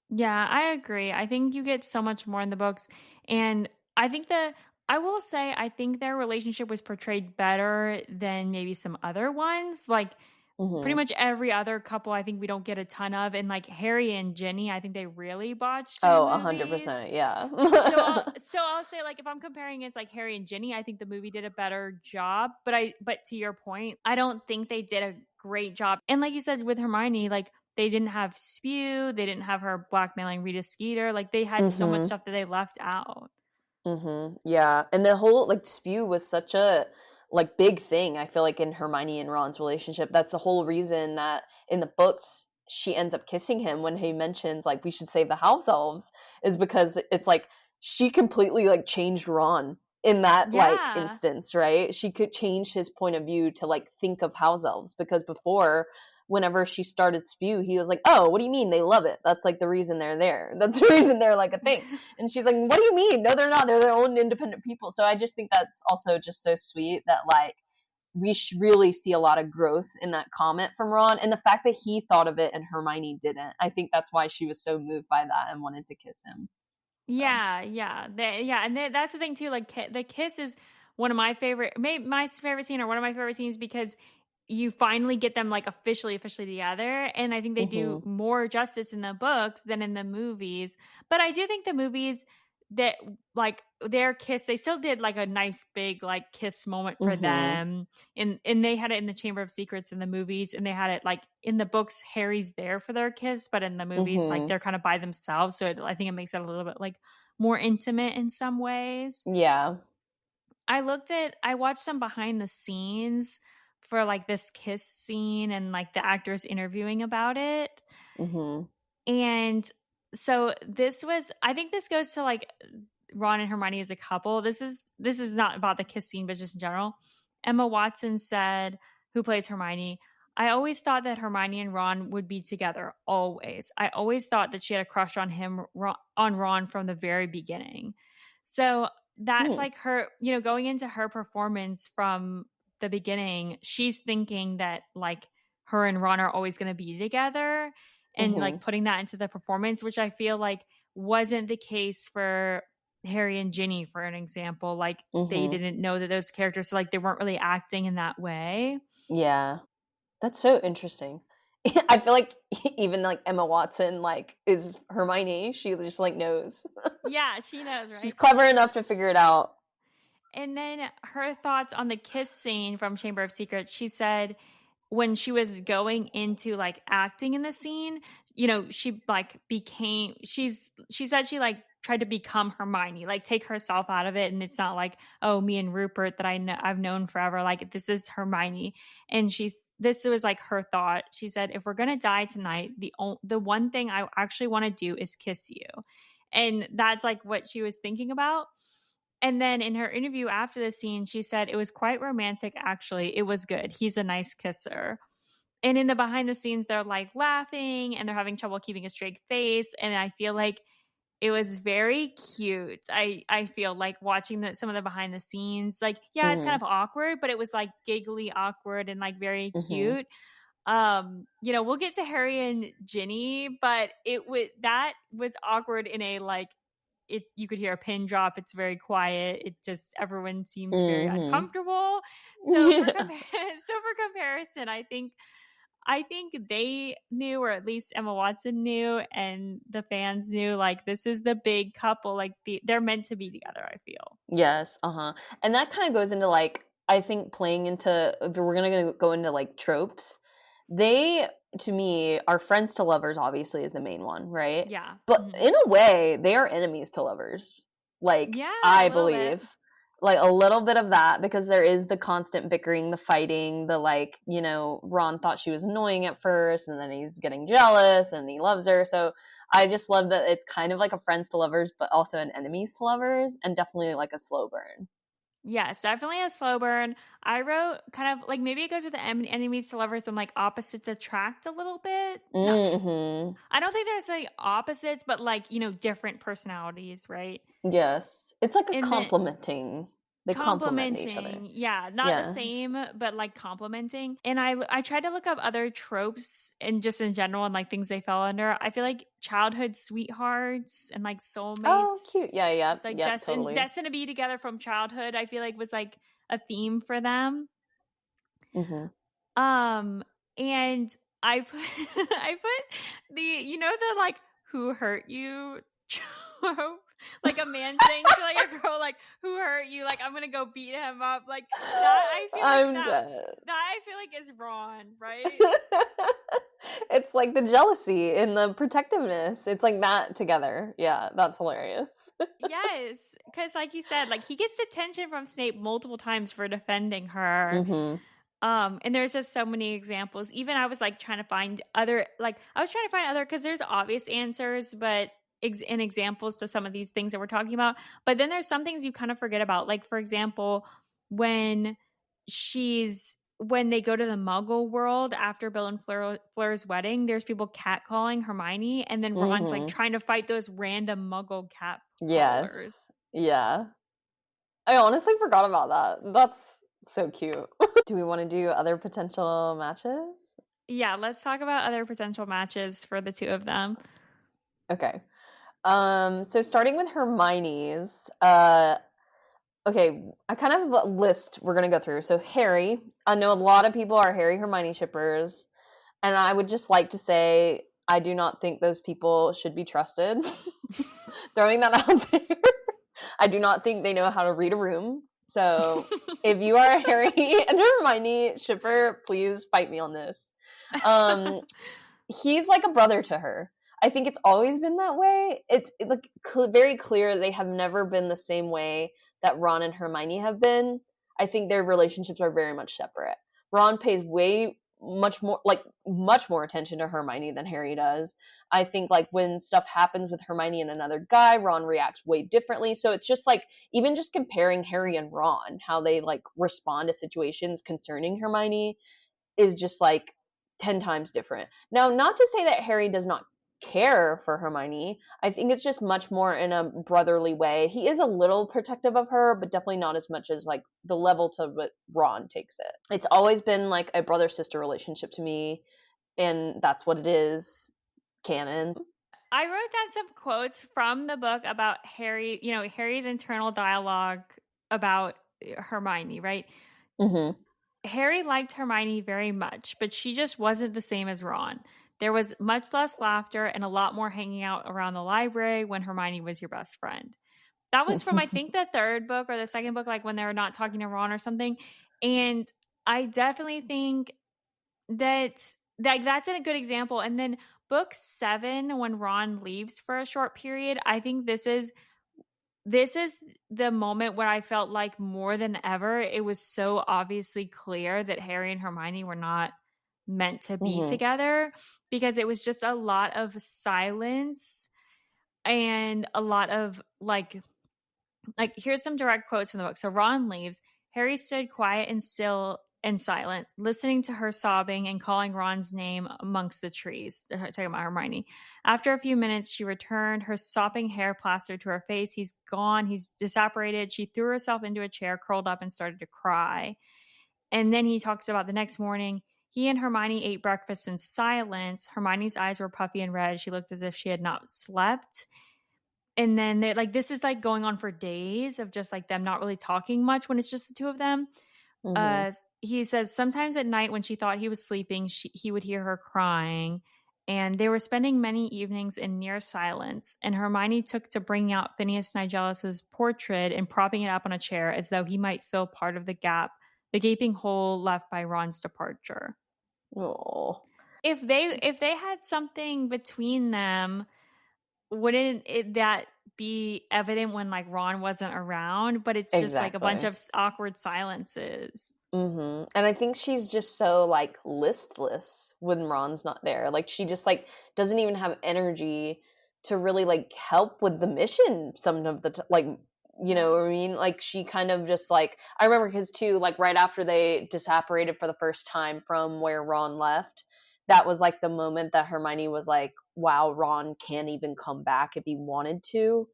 Yeah, I agree. I think you get so much more in the books. And I think I will say, I think their relationship was portrayed better than maybe some other ones. Like, pretty Hmm. much every other couple, I think we don't get a ton of. And like Harry and Ginny, I think they really botched in the Oh, a hundred movies. percent, yeah. So I'll say, like, if I'm comparing against like Harry and Ginny, I think the movie did a better job. But to your point, I don't think they did a great job. And like you said with Hermione, like they didn't have Spew, they didn't have her blackmailing Rita Skeeter. Like they had so much Hmm. stuff that they left out. Yeah, and the whole like spew was such a like big thing. I feel like in Hermione and Ron's relationship, that's the whole reason that in the books she ends up kissing him when he mentions like we should save the house elves is because it's like she completely like changed Ron in that like Yeah. instance, right? She could change his point of view to like think of house elves because before whenever she started spew, he was like, "Oh, what do you mean they love it? That's like the reason they're there. That's the reason they're like a thing." And she's like, "What do you mean? No, they're not. They're their own independent people." So I just think that's also just so sweet that like we really see a lot of growth in that comment from Ron, and the fact that he thought of it and Hermione didn't. I think that's why she was so moved by that and wanted to kiss him. So. Yeah, yeah, and that's the thing too. Like the kiss is one of my favorite, my favorite scene, or one of my favorite scenes, because you finally get them like officially together, and I think they do Mhm. more justice in the books than in the movies. But I do think the movies that like their kiss, they still did like a nice big like kiss moment for Mhm. them, and they had it in the Chamber of Secrets in the movies, and they had it like in the books. Harry's there for their kiss, but in the movies, like Mhm. they're kind of by themselves. So I think it makes it a little bit like more intimate in some ways. Yeah. I watched some behind the scenes for like this kiss scene and like the actors interviewing about it. Mhm. And so I think this goes to like Ron and Hermione as a couple. This is not about the kiss scene, but just in general. Emma Watson said, who plays Hermione, I always thought that Hermione and Ron would be together, always. I always thought that she had a crush on on Ron from the very beginning. So that's Hmm. like her, you know, going into her performance from the beginning, she's thinking that like her and Ron are always going to be together and Mm-hmm. like putting that into the performance, which I feel like wasn't the case for Harry and Ginny, for an example. Like they Mm-hmm. didn't know that those characters, so like they weren't really acting in that way. Yeah. That's so interesting. I feel like even like Emma Watson like is Hermione. She just like knows. Yeah, she knows, She's right? clever enough to figure it out. And then her thoughts on the kiss scene from Chamber of Secrets, she said when she was going into like acting in the scene, you know, she like she said she like tried to become Hermione, like take herself out of it, and it's not like, oh, me and Rupert that I've known forever, like this is Hermione. And this was like her thought. She said, if we're gonna die tonight, the one thing I actually want to do is kiss you. And that's like what she was thinking about. And then in her interview after the scene, she said it was quite romantic, actually. It was good. He's a nice kisser. And in the behind the scenes, they're like laughing and they're having trouble keeping a straight face. And I feel like it was very cute. I feel like watching some of the behind the scenes, like, yeah, it's kind Mm-hmm. of awkward, but it was like giggly awkward and like very Mm-hmm. cute. You know, we'll get to Harry and Ginny, but that was awkward in a like, it you could hear a pin drop. It's very quiet. It just everyone seems very Mm-hmm. uncomfortable. So for Yeah. so for comparison, I think they knew, or at least Emma Watson knew, and the fans knew, like this is the big couple. Like they're meant to be together. I feel. Yes, uh-huh. And that kind of goes into like I think playing into if we're gonna go into like tropes. They to me are friends to lovers obviously is the main one, right? Yeah. But Mhm. in a way, they are enemies to lovers. Like Yeah, a I little bit. believe like a little bit of that because there is the constant bickering, the fighting, the like, Ron thought she was annoying at first and then he's getting jealous and he loves her. So I just love that it's kind of like a friends to lovers, but also an enemies to lovers, and definitely like a slow burn. Yes, definitely a slow burn. I wrote kind of like maybe it goes with the enemies to lovers and like opposites attract a little bit. Not, Hmm. I don't think there's like opposites, but like, you know, different personalities, right? Yes, it's like a And then complementing. They complement each other. complimenting, yeah, not the Yeah. same, but like complimenting. And I tried to look up other tropes and just in general and like things they fell under. I feel like childhood sweethearts and like Oh, cute. soulmates, Yeah, yeah, like yep, totally. destined to be together from childhood. I feel like was like a theme for them. Hmm. Um, and I put I put the the like who hurt you trope, like a man saying to like a girl like who hurt you, like I'm gonna go beat him up, like that. I feel like I'm dead. that I feel like is Ron, right? It's like the jealousy and the protectiveness. It's like that together. Yeah, that's hilarious. Yes, because like you said, like he gets detention from Snape multiple times for defending her. Hmm. And there's just so many examples. Even I was like trying to find other, like I was trying to find other because there's obvious answers, but and examples to some of these things that we're talking about. But then there's some things you kind of forget about. Like for example, when when they go to the Muggle world after Bill and Fleur's wedding, there's people catcalling Hermione, and then Ron's like Hmm. trying to fight those random Muggle Yes. catcallers. Yeah. I honestly forgot about that. That's so cute. Do we want to do other potential matches? Yeah, let's talk about other potential matches for the two of them. Okay. So starting with Hermione's, okay, I kind of have a list we're gonna go through. So Harry, I know a lot of people are Harry Hermione shippers, and I would just like to say I do not think those people should be trusted. Throwing that out there. I do not think they know how to read a room. So if you are a Harry and Hermione shipper, please fight me on this. Um, he's like a brother to her. I think it's always been that way. It's like very clear they have never been the same way that Ron and Hermione have been. I think their relationships are very much separate. Ron pays way much more attention to Hermione than Harry does. I think like when stuff happens with Hermione and another guy, Ron reacts way differently. So it's just like even just comparing Harry and Ron, how they like respond to situations concerning Hermione is just like 10 times different. Now, not to say that Harry does not care for Hermione. I think it's just much more in a brotherly way. He is a little protective of her, but definitely not as much as like the level to what Ron takes it. It's always been like a brother sister relationship to me, and that's what it is, canon. I wrote down some quotes from the book about Harry, Harry's internal dialogue about Hermione, right? Mhm. Harry liked Hermione very much, but she just wasn't the same as Ron. There was much less laughter and a lot more hanging out around the library when Hermione was your best friend. That was from, I think, the third book or the second book, like when they were not talking to Ron or something. And I definitely think that's a good example. And then book 7, when Ron leaves for a short period, I think this is the moment where I felt like more than ever, it was so obviously clear that Harry and Hermione were not meant to be Mhm. together, because it was just a lot of silence and a lot of like here's some direct quotes from the book. So Ron leaves. Harry stood quiet and still and silent, listening to her sobbing and calling Ron's name amongst the trees. Talking about Hermione. After a few minutes, she returned, her sopping hair plastered to her face. He's gone. He's disapparated. She threw herself into a chair, curled up, and started to cry. And then he talks about the next morning. He and Hermione ate breakfast in silence. Hermione's eyes were puffy and red. She looked as if she had not slept. And then they like this is like going on for days of just like them not really talking much when it's just the two of them. Mhm. He says sometimes at night when she thought he was sleeping, he would hear her crying. And they were spending many evenings in near silence. And Hermione took to bringing out Phineas Nigellus's portrait and propping it up on a chair as though he might fill part of the gaping hole left by Ron's departure. Oh. If they had something between them, that be evident when like Ron wasn't around? But it's just like a bunch Exactly. of awkward silences. Mhm. And I think she's just so, like, listless when Ron's not there. Like, she just, like, doesn't even have energy to really, like, help with the mission some of the like, you know Yeah. what I mean? Like, she kind of just, like I remember because too, like, right after they disapparated for the first time from where Ron left, that was, like, the moment that Hermione was like, "Wow, Ron can't even come back if he wanted to."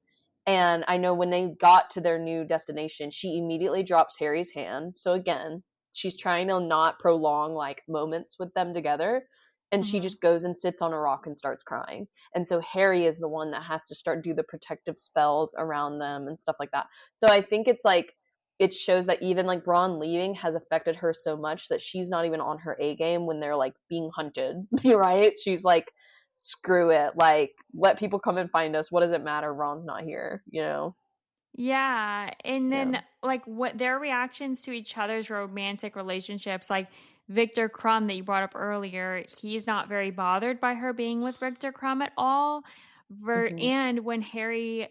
And I know when they got to their new destination, she immediately drops Harry's hand. So again, she's trying to not prolong like moments with them together, and she Mhm. just goes and sits on a rock and starts crying. And so Harry is the one that has to start do the protective spells around them and stuff like that. So I think it's like it shows that even like Ron leaving has affected her so much that she's not even on her A game when they're like being hunted, right? She's like, screw it, like let people come and find us. What does it matter? Ron's not here, you know? Yeah, and Yeah. then like what their reactions to each other's romantic relationships, like Victor Crumb that you brought up earlier, he's not very bothered by her being with Victor Crumb at all. Hmm. And when Harry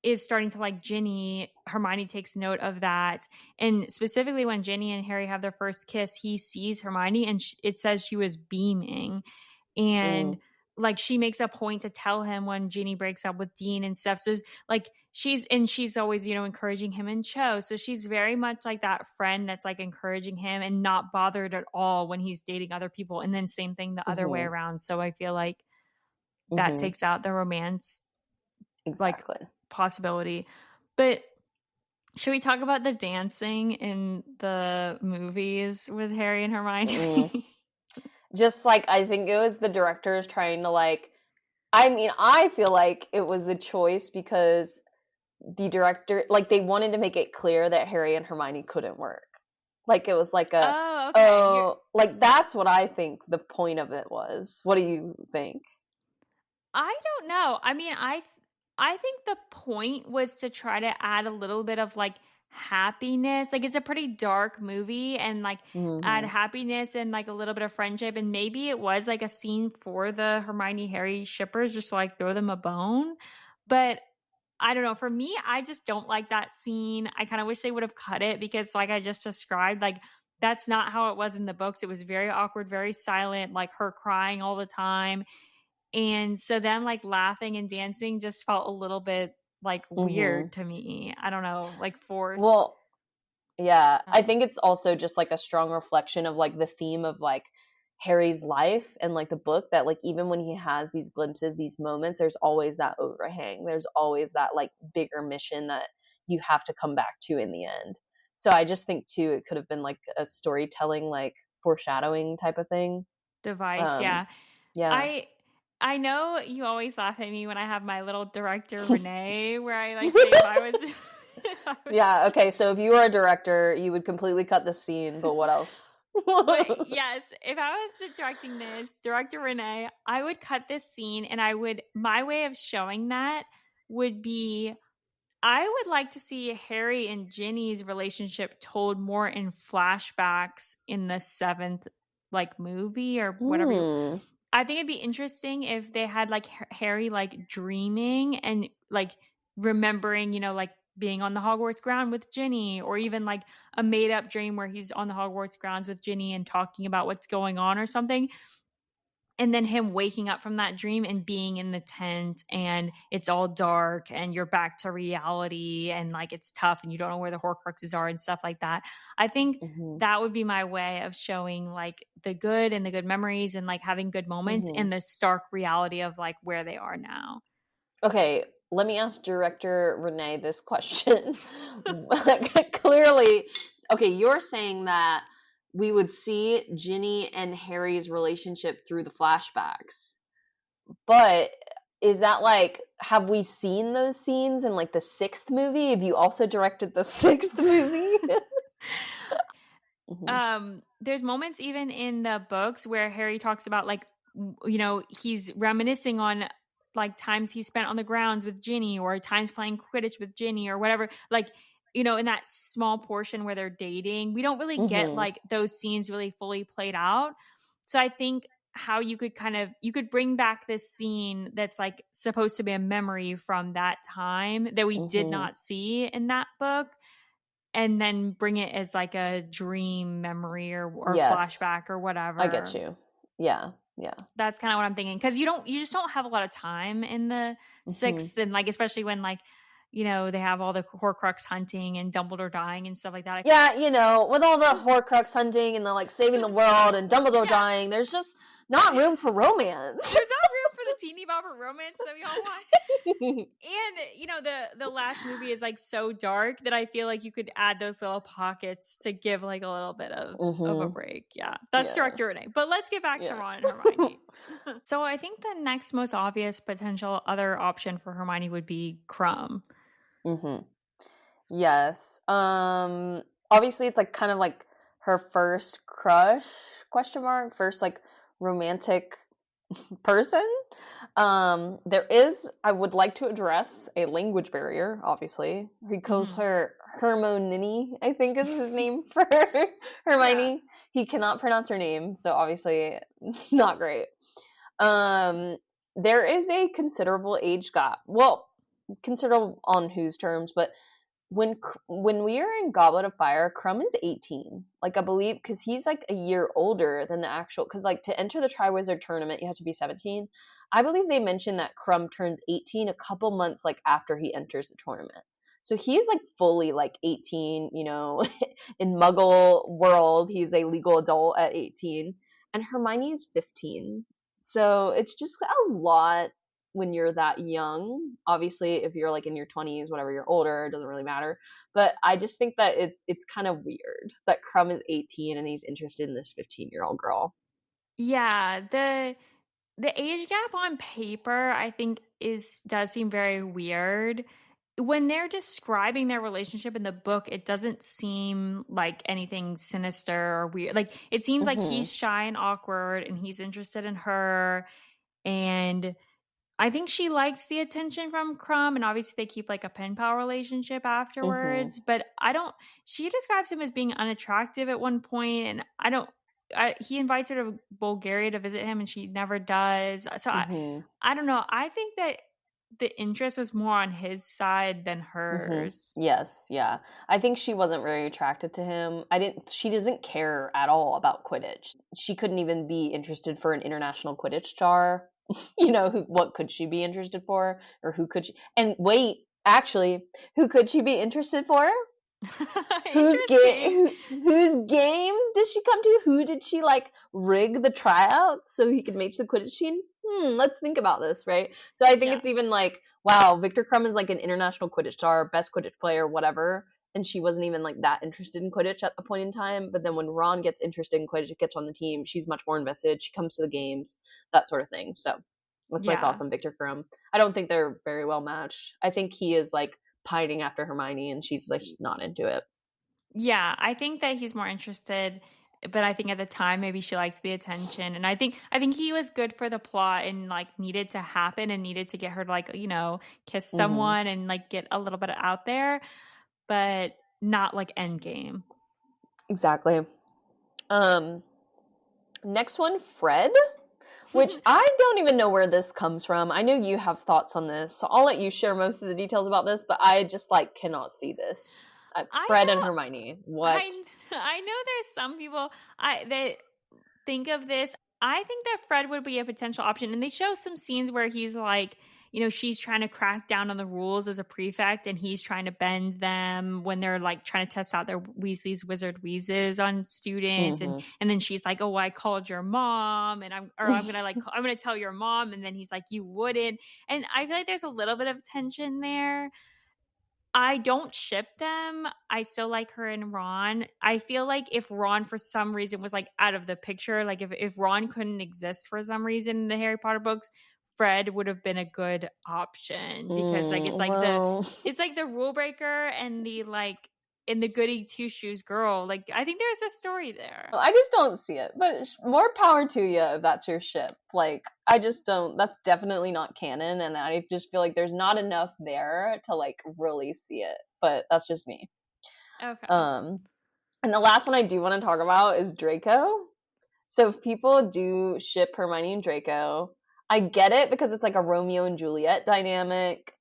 is starting to like Ginny, Hermione takes note of that. And specifically when Ginny and Harry have their first kiss, he sees Hermione and it says she was beaming. And Mm. like she makes a point to tell him when Ginny breaks up with Dean and stuff. So like she's always, encouraging him in Cho. So she's very much like that friend that's like encouraging him and not bothered at all when he's dating other people. And then same thing the other way Hmm. around. So I feel like that Hmm. takes out the romance like Exactly. possibility. But should we talk about the dancing in the movies with Harry and Mm. Hermione? Just like I think it was the directors trying to like I mean, I feel like it was a choice because the director like they wanted to make it clear that Harry and Hermione couldn't work. Like it was like a Oh, okay. oh, like that's what I think the point of it was. What do you think? I don't know. I mean, I think the point was to try to add a little bit of like happiness. Like it's a pretty dark movie and like add Mhm. happiness and like a little bit of friendship, and maybe it was like a scene for the Hermione Harry shippers just to like throw them a bone. But I don't know. For me, I just don't like that scene. I kind of wish they would have cut it because, like I just described, like that's not how it was in the books. It was very awkward, very silent, like her crying all the time. And so them like laughing and dancing just felt a little bit like Mhm. weird to me. I don't know, like forced. Well, yeah, I Yeah. think it's also just, like, a strong reflection of, like, the theme of, like, Harry's life and, like, the book that, like, even when he has these glimpses, these moments, there's always that overhang. There's always that, like, bigger mission that you have to come back to in the end. So I just think too, it could have been, like, a storytelling, like, foreshadowing type of thing. Device, Um, yeah. yeah. I I know you always laugh at me when I have my little director Renee, where I like say if I was if I was Yeah, okay, so if you were a director, you would completely cut the scene, but what else? yes, if I was directing this, director Renee, I would cut this scene and I would my way of showing that would be I would like to see Harry and Ginny's relationship told more in flashbacks in the seventh like movie or whatever you Hmm. I think it'd be interesting if they had like Harry like dreaming and like remembering, like being on the Hogwarts ground with Ginny, or even like a made up dream where he's on the Hogwarts grounds with Ginny and talking about what's going on or something. And then him waking up from that dream and being in the tent and it's all dark and you're back to reality and like it's tough and you don't know where the Horcruxes are and stuff like that. I think Mhm. that would be my way of showing like the good and the good memories and like having good moments Mhm. and the stark reality of like where they are now. Okay, let me ask director Renee this question. Clearly, okay, you're saying that we would see Ginny and Harry's relationship through the flashbacks. But is that like have we seen those scenes in like the 6th movie? Have you also directed the 6th movie? Mhm. There's moments even in the books where Harry talks about like he's reminiscing on like times he spent on the grounds with Ginny or times playing Quidditch with Ginny or whatever. Like, in that small portion where they're dating, we don't really get Mhm. like those scenes really fully played out. So I think how you could bring back this scene that's like supposed to be a memory from that time that we did Mhm. not see in that book and then bring it as like a dream memory or Yes. flashback or I get whatever. you. Yeah. Yeah. That's kinda what I'm thinking because you just don't have a lot of time in the Mhm. 6th and, like, especially when, like, they have all the Horcrux hunting and Dumbledore dying and stuff like that. Yeah, with all the Horcrux hunting and the like saving the world and Dumbledore Yeah. dying, there's just not room for romance. There's not room for the teeny bopper romance that we all want. And, the last movie is, like, so dark that I feel like you could add those little pockets to give, like, a little bit of a Mhm. break, yeah. That's Yeah. director Renee, but let's get back to Yeah. Ron and Hermione. So I think the next most obvious potential other option for Hermione would be Crumb. Mhm. Yes. Obviously it's like kind of like her first crush question mark, first like romantic person. There is I would like to address a language barrier, obviously. He calls Mhm. her Hermione, I think is his name for Yeah. Hermione. He cannot pronounce her name, so obviously not great. Um, there is a considerable age gap. Well, considerable on whose terms, but when we are in Goblet of Fire, Crumb is 18. Like I believe because he's like a year older than the actual. Because like to enter the Triwizard Tournament, you have to be 17. I believe they mentioned that Crumb turns 18 a couple months like after he enters the tournament. So he's like fully like 18. In Muggle world, he's a legal adult at 18, and Hermione is 15. So it's just a lot when you're that young. Obviously, if you're like in your 20s, whatever, you're older, it doesn't really matter. But I just think that it's kind of weird that Crumb is 18 and he's interested in this 15-year-old girl. Yeah, the age gap on paper, I think is does seem very weird. When they're describing their relationship in the book, it doesn't seem like anything sinister or weird. Like it seems like Mhm. he's shy and awkward and he's interested in her and I think she likes the attention from Crumb, and obviously they keep like a pen pal relationship Mhm. afterwards. But I don't. She describes him as being unattractive at one point, and I don't. He invites her to Bulgaria to visit him, and she never does. So Mhm. I don't know. I think that the interest was more on his side than Mhm. hers. Yes, yeah. I think she wasn't very attracted to him. I didn't She doesn't care at all about Quidditch. She couldn't even be interested for an international Quidditch star. What could she be interested for? Or who could she And wait, actually, who could she be interested for? Interesting. Whose games did she come to? Who did she like rig the tryouts so he could make the Quidditch team? Let's think about this, right? So I think Yeah. it's even like, wow, Victor Crumb is like an international Quidditch star, best Quidditch player, whatever, and she wasn't even like that interested in Quidditch at the point in time. But then when Ron gets interested in Quidditch, gets on the team, she's much more invested. She comes to the games, that sort of thing. So that's my thoughts Yeah. on Victor Crumb. I don't think they're very well matched. I think he is like pining after Hermione, and she's like just not into it. Yeah, I think that he's more interested, but I think at the time maybe she likes the attention, and I think he was good for the plot and like needed to happen and needed to get her to like, kiss Hmm. someone and like get a little bit out there, but not like end game. Exactly. Um, Next one, Fred, which I don't even know where this comes from. I know you have thoughts on this, so I'll let you share most of the details about this, but I just like cannot see this. I Fred and know Hermione. What? I know there's some people that think of this. I think that Fred would be a potential option. And they show some scenes where he's like, she's trying to crack down on the rules as a prefect and he's trying to bend them when they're like trying to test out their Weasley's wizard wheezes on students. And Hmm. and then she's like, oh, I called your mom and I'm gonna like I'm gonna tell your mom. And then he's like, you wouldn't. And I feel like there's a little bit of tension there. I don't ship them. I still like her and Ron. I feel like if Ron for some reason was like out of the picture, like if Ron couldn't exist for some reason in the Harry Potter books, Fred would have been a good option because like Well, it's like the rule breaker and the like and the goody two shoes girl. Like I think there's a story there. I just don't see it. But more power to you if that's your ship. Like, I just don't. That's definitely not canon, and I just feel like there's not enough there to like really see it. But that's just me. Okay. Um, and the last one I do want to talk about is Draco. So if people do ship Hermione and Draco, I get it because it's like a Romeo and Juliet dynamic.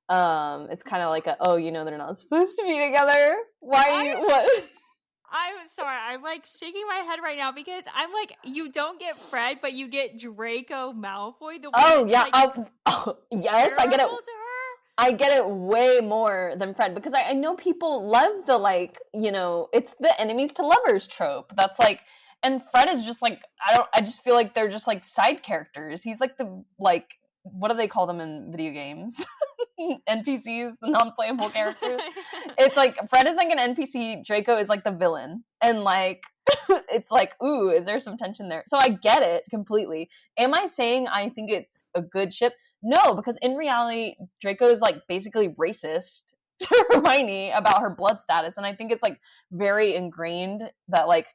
It's kind of like they're not supposed to be together. I Why? What? I'm sorry. I'm like shaking my head right now because I'm like, you don't get Fred, but you get Draco Malfoy, the one Oh that's yeah. like Yes, I get it. terrible to her. I get it way more than Fred because I know people love the it's the enemies to lovers trope. That's like, and Fred is just like, I just feel like they're just like side characters. He's like what do they call them in video games? NPCs, the non-playable characters. It's like Fred is like an NPC, Draco is like the villain. And like it's like, ooh, is there some tension there? So I get it completely. Am I saying I think it's a good ship? No, because in reality, Draco is like basically racist to Hermione about her blood status, and I think it's like very ingrained that like,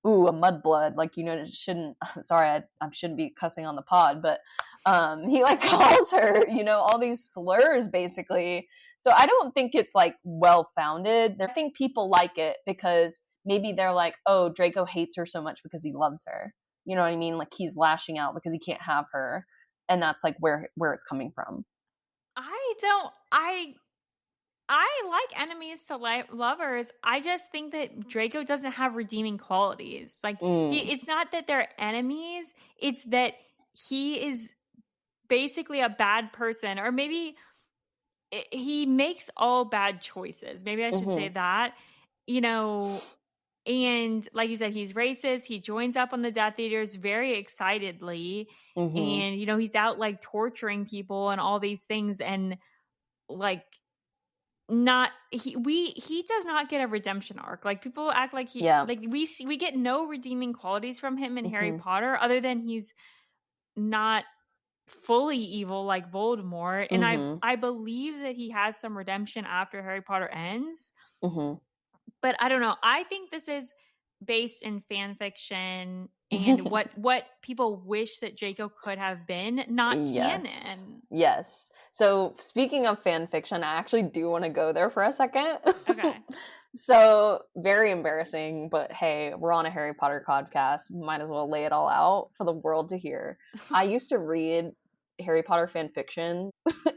ooh, a mudblood, like it shouldn't. Sorry, I shouldn't be cussing on the pod, but he like calls her, all these slurs basically. So I don't think it's like well founded. I think people like it because maybe they're like, oh, Draco hates her so much because he loves her. You know what I mean? Like he's lashing out because he can't have her, and that's like where it's coming from. I don't. I like enemies to lovers. I just think that Draco doesn't have redeeming qualities. Like Mm. it's not that they're enemies. It's that he is basically a bad person, or maybe he makes all bad choices. Maybe I should say Mhm. that. You know, and like you said, he's racist. He joins up on the Death Eaters very excitedly. Mhm. And, he's out like torturing people and all these things. And like, not he does not get a redemption arc. Like people act like Yeah. we get no redeeming qualities from him in Harry Mhm. Potter other than he's not fully evil like Voldemort. And I Mhm. I believe that he has some redemption after Harry Potter ends. Mhm. But I don't know. I think this is based in fan fiction and what people wish that Draco could have been, not Yes. canon. Yes. So speaking of fan fiction, I actually do want to go there for a second. Okay. So very embarrassing, but hey, we're on a Harry Potter podcast. Might as well lay it all out for the world to hear. I used to read Harry Potter fan fiction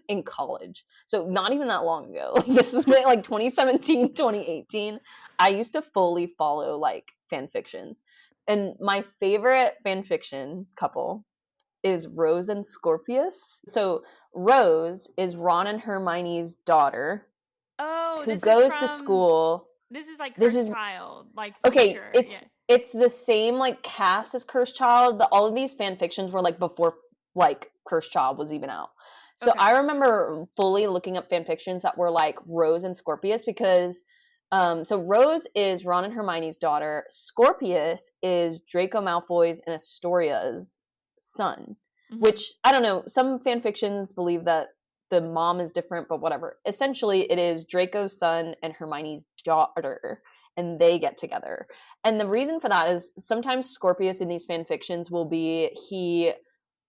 in college. So not even that long ago. Like this was like 2017, 2018. I used to fully follow like fan fictions. And my favorite fan fiction couple is Rose and Scorpius. So Rose is Ron and Hermione's daughter Oh, who goes to school. this is like This Cursed is Child, like okay, future. Yeah. it's the same like cast as Cursed Child. All of these fan fictions were like before like Cursed Child was even out. So Okay. I remember fully looking up fan fictions that were like Rose and Scorpius because so Rose is Ron and Hermione's daughter. Scorpius is Draco Malfoy's and Astoria's son. Which I don't know, some fan fictions believe that the mom is different, but whatever. Essentially, it is Draco's son and Hermione's daughter, and they get together. And the reason for that is sometimes Scorpius in these fan fictions will be he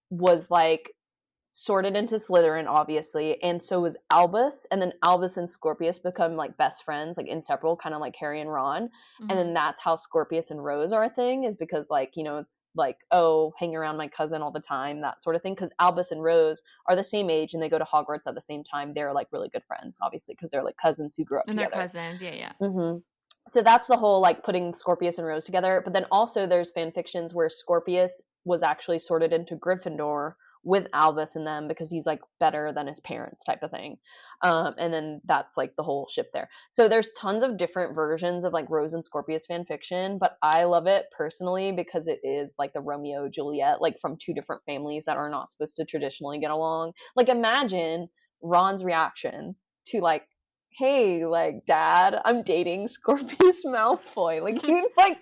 was like sorted into Slytherin, obviously, and so was Albus. And then Albus and Scorpius become like best friends, like inseparable, kind of like Harry and Ron. And then that's how Scorpius and Rose are a thing, is because like, you know, it's like, oh, hang around my cousin all the time, that sort of thing. Because Albus and Rose are the same age and they go to Hogwarts at the same time. They're like really good friends, obviously, because they're like cousins who grew up And they're together. cousins. Yeah, yeah. So that's the whole like putting Scorpius and Rose together. But then also there's fan fictions where Scorpius was actually sorted into Gryffindor with Albus and them because he's like better than his parents type of thing. And then that's like the whole ship there. So there's tons of different versions of like Rose and Scorpius fan fiction, but I love it personally because it is like the Romeo Juliet, like from two different families that are not supposed to traditionally get along. Like imagine Ron's reaction to like, hey, like, dad, I'm dating Scorpius Malfoy. Like, he'd like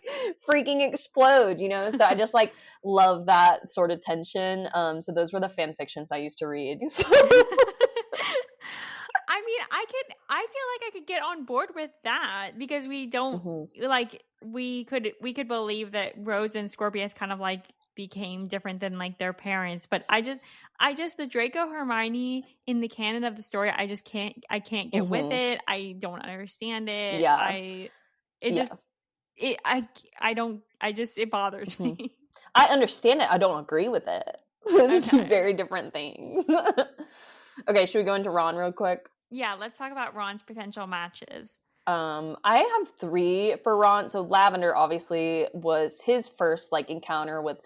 freaking explode, you know? So I just like love that sort of tension. So those were the fan fictions I used to read. So. I mean, I feel like I could get on board with that because we don't like we could believe that Rose and Scorpius kind of like became different than like their parents, but I just the Draco Hermione in the canon of the story, I can't get with it. I don't understand it. Yeah. It bothers me. I understand it. I don't agree with it. Those are two Okay. very different things. Okay, should we go into Ron real quick? Yeah, let's talk about Ron's potential matches. I have 3 for Ron. So Lavender obviously was his first like encounter with.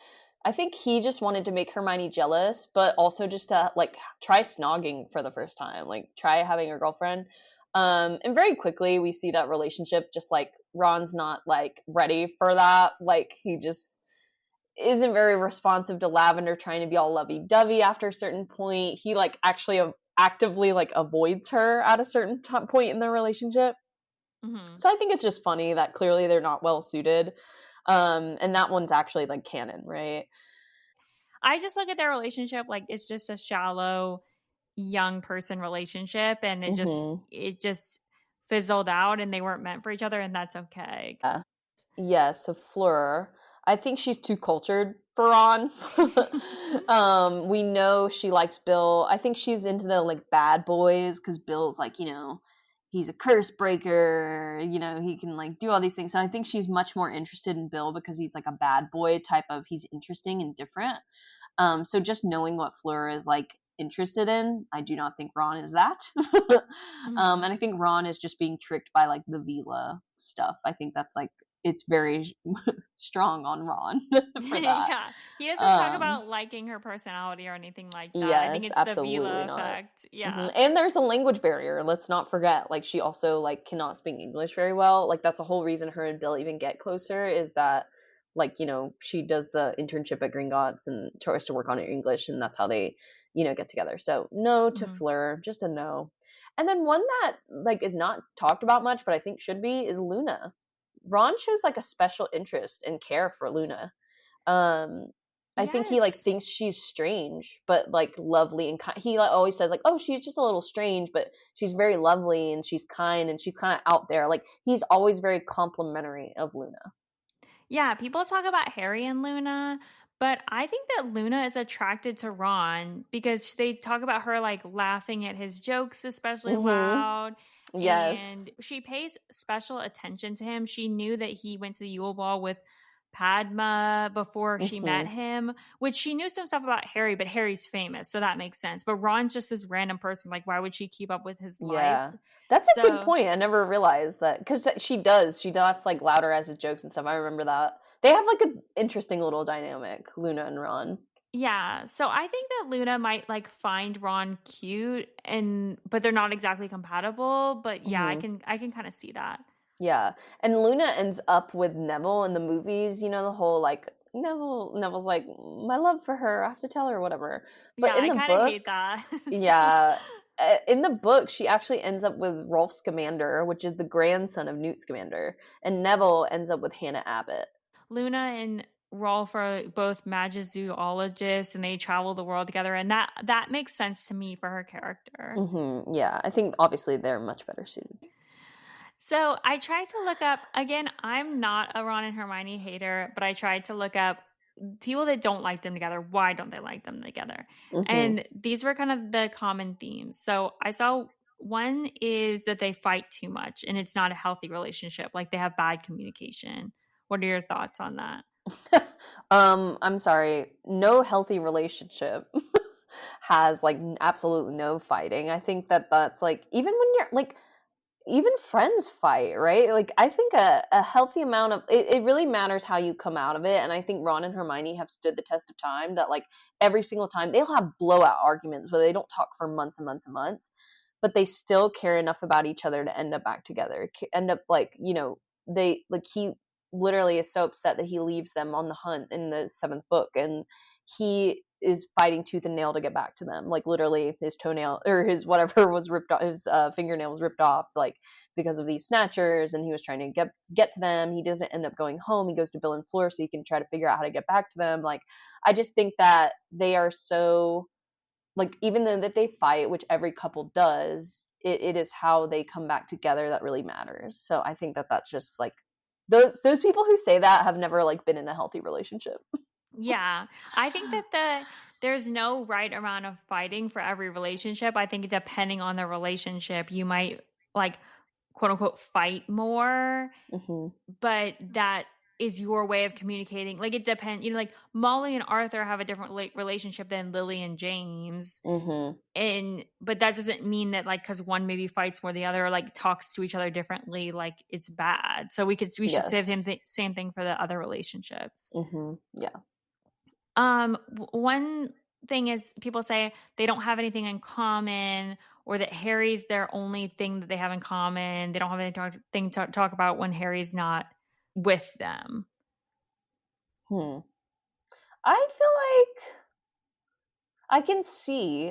I think he just wanted to make Hermione jealous, but also just to like try snogging for the first time, like try having a girlfriend. And very quickly we see that relationship just like Ron's not like ready for that. Like he just isn't very responsive to Lavender trying to be all lovey-dovey after a certain point. He like actually actively like avoids her at a certain point in their relationship. So I think it's just funny that clearly they're not well suited. And that one's actually like canon, right? I just look at their relationship like it's just a shallow young person relationship, and it just fizzled out and they weren't meant for each other, and that's okay. Yeah, so Fleur, I think she's too cultured for Ron. We know she likes Bill. I think she's into the like bad boys because Bill's like, you know, he's a curse breaker, you know, he can like do all these things. So I think she's much more interested in Bill because he's like a bad boy type of, he's interesting and different. So just knowing what Fleur is like interested in, I do not think Ron is that. And I think Ron is just being tricked by like the Vila stuff. I think that's like, it's very strong on Ron for that. Yeah, he doesn't talk about liking her personality or anything like that. Yes, I think it's absolutely the Vila not. effect. Yeah. And there's a language barrier. Let's not forget. Like she also like cannot speak English very well. Like that's a whole reason her and Bill even get closer is that like, you know, she does the internship at Gringotts and tries to work on her English, and that's how they, you know, get together. So no to Fleur, just a no. And then one that like is not talked about much, but I think should be is Luna. Ron shows like a special interest and care for Luna. I think he like thinks she's strange, but like lovely and kind. He like, always says like, "Oh, she's just a little strange, but she's very lovely and she's kind and she's kind of out there." Like he's always very complimentary of Luna. Yeah, people talk about Harry and Luna, but I think that Luna is attracted to Ron because they talk about her like laughing at his jokes especially loud. Yes. And she pays special attention to him. She knew that he went to the Yule Ball with Padma before she met Mhm. him, which she knew some stuff about Harry, but Harry's famous, so that makes sense. But Ron's just this random person. Like, why would she keep up with his life? Yeah. That's a good So point. I never realized that because she does. She laughs like louder as his jokes and stuff. I remember that. They have like an interesting little dynamic, Luna and Ron. yeah, so I think that Luna might like find Ron cute but they're not exactly compatible, but yeah, Hmm. I can kind of see that. Yeah, and Luna ends up with Neville in the movies. The whole like Neville's like my love for her. I have to tell her whatever. But Yeah, in I the kind of hate that. books, yeah, in the book, she actually ends up with Rolf Scamander, which is the grandson of Newt Scamander, and Neville ends up with Hannah Abbott. Luna and Rolf are both magizoologists and they travel the world together and that makes sense to me for her character. Yeah, I think obviously they're much better suited. So I tried to look up again, I'm not a Ron and Hermione hater, but I tried to look up people that don't like them together. Why don't they like them together? Hmm. And these were kind of the common themes. So I saw one is that they fight too much and it's not a healthy relationship. Like they have bad communication. What are your thoughts on that? I'm sorry. No healthy relationship has like absolutely no fighting. I think that that's like even when you're like even friends fight, right? Like I think a healthy amount of it really matters how you come out of it. And I think Ron and Hermione have stood the test of time that like every single time they'll have blowout arguments where they don't talk for months and months and months, but they still care enough about each other to end up back together. End up like, they like he literally is so upset that he leaves them on the hunt in the seventh book and he is fighting tooth and nail to get back to them. Like literally his toenail or his whatever was ripped off, his fingernail was ripped off like because of these snatchers and he was trying to get to them. He doesn't end up going home. He goes to Bill and Fleur so he can try to figure out how to get back to them. Like I just think that they are so like even though that they fight, which every couple does, it is how they come back together that really matters. So I think that that's just like those people who say that have never like been in a healthy relationship. Yeah. I think that there's no right amount of fighting for every relationship. I think depending on the relationship, you might like quote unquote fight more, Hmm. but that is your way of communicating. Like it depends, like Molly and Arthur have a different relationship than Lily and James. Hmm. And but that doesn't mean that like cuz one maybe fights more the other or like talks to each other differently like it's bad. So we should say the Yes. same thing for the other relationships. Yeah. One thing is people say they don't have anything in common or that Harry's their only thing that they have in common. They don't have anything to talk about when Harry's not with them. Hmm. I feel like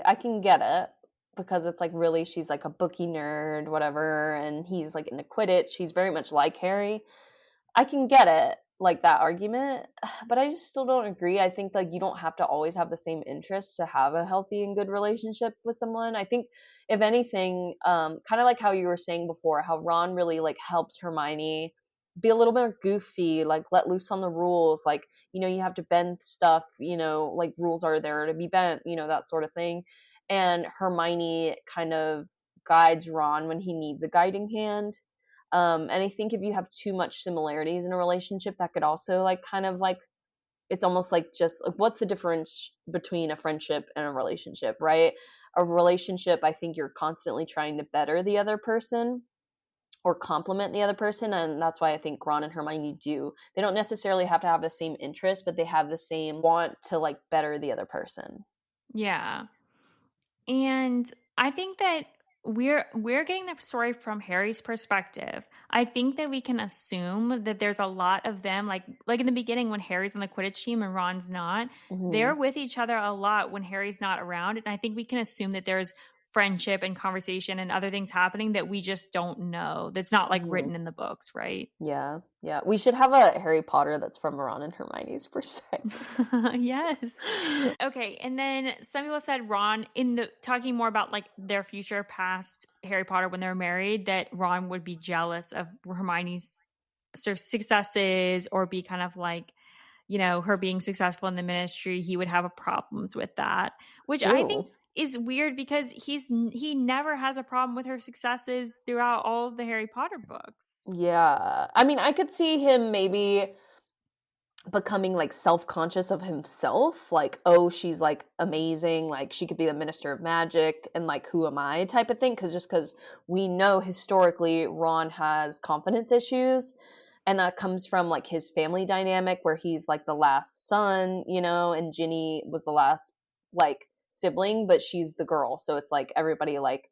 I can get it because it's like really she's like a bookie nerd, whatever, and he's like into Quidditch. He's very much like Harry. I can get it, like that argument, but I just still don't agree. I think like you don't have to always have the same interests to have a healthy and good relationship with someone. I think if anything, kind of like how you were saying before, how Ron really like helps Hermione be a little bit goofy, like let loose on the rules, like you have to bend stuff, like rules are there to be bent, that sort of thing. And Hermione kind of guides Ron when he needs a guiding hand. And I think if you have too much similarities in a relationship, that could also like kind of like it's almost like just like what's the difference between a friendship and a relationship, right? A relationship, I think you're constantly trying to better the other person or complement the other person, and that's why I think Ron and Hermione do. They don't necessarily have to have the same interests, but they have the same want to like better the other person. Yeah. And I think that we're getting the story from Harry's perspective. I think that we can assume that there's a lot of them like in the beginning when Harry's on the Quidditch team and Ron's not, they're Hmm. with each other a lot when Harry's not around and I think we can assume that there's friendship and conversation and other things happening that we just don't know. That's not like Hmm. written in the books, right? Yeah, yeah. We should have a Harry Potter that's from Ron and Hermione's perspective. Yes. Okay, and then some people said Ron in the talking more about like their future past Harry Potter when they're married that Ron would be jealous of Hermione's successes or be kind of like her being successful in the ministry, he would have problems with that, which I think Ooh. is weird because he never has a problem with her successes throughout all of the Harry Potter books. Yeah. I mean, I could see him maybe becoming like self-conscious of himself, like, oh, she's like amazing, like she could be the minister of magic, and like, who am I type of thing, because we know historically Ron has confidence issues, and that comes from like his family dynamic where he's like the last son, and Ginny was the last like sibling, but she's the girl, so it's like everybody like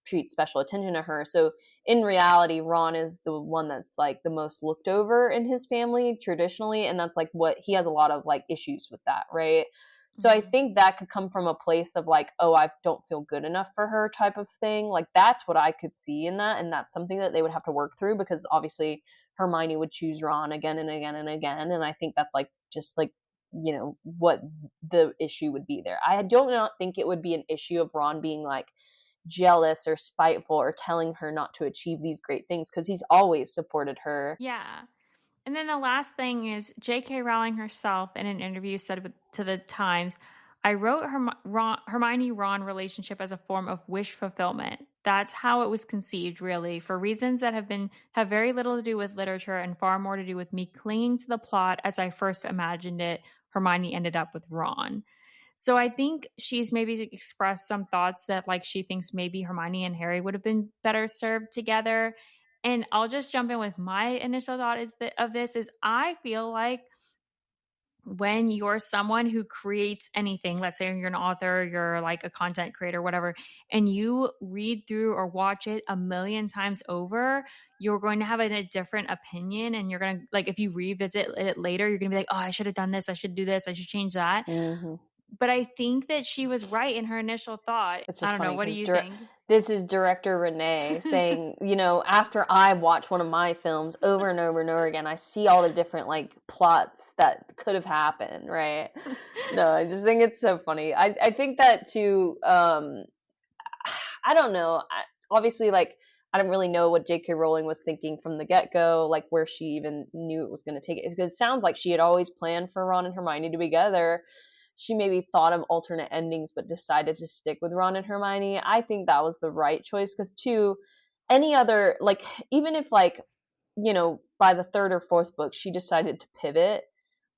treats special attention to her. So in reality, Ron is the one that's like the most looked over in his family traditionally, and that's like what he has a lot of like issues with that, right? So I Mhm. think that could come from a place of like, oh, I don't feel good enough for her type of thing. Like that's what I could see in that, and that's something that they would have to work through because obviously Hermione would choose Ron again and again and again, and I think that's like just like what the issue would be there. I don't not think it would be an issue of Ron being like jealous or spiteful or telling her not to achieve these great things because he's always supported her. Yeah. And then the last thing is J.K. Rowling herself in an interview said to the Times, I wrote Hermione Ron relationship as a form of wish fulfillment. That's how it was conceived, really, for reasons that have very little to do with literature and far more to do with me clinging to the plot as I first imagined it. Hermione ended up with Ron. So I think she's maybe expressed some thoughts that like she thinks maybe Hermione and Harry would have been better served together. And I'll just jump in with my initial thought is that of this is I feel like when you're someone who creates anything, let's say you're an author, you're like a content creator, whatever, and you read through or watch it a million times over, you're going to have a different opinion. And you're going to, like, if you revisit it later, you're going to be like, oh, I should have done this. I should do this. I should change that. Mm-hmm. But I think that she was right in her initial thought. It's I just don't know. funny What do because you think? this is director Renee saying, after I watch one of my films over and over and over again, I see all the different like plots that could have happened, right? No, I just think it's so funny. I think that too. I don't know. Obviously, like, I don't really know what J.K. Rowling was thinking from the get go, like where she even knew it was going to take it. Because it sounds like she had always planned for Ron and Hermione to be together. She maybe thought of alternate endings, but decided to stick with Ron and Hermione. I think that was the right choice because, too, any other, like, even if, like, by the third or fourth book, she decided to pivot,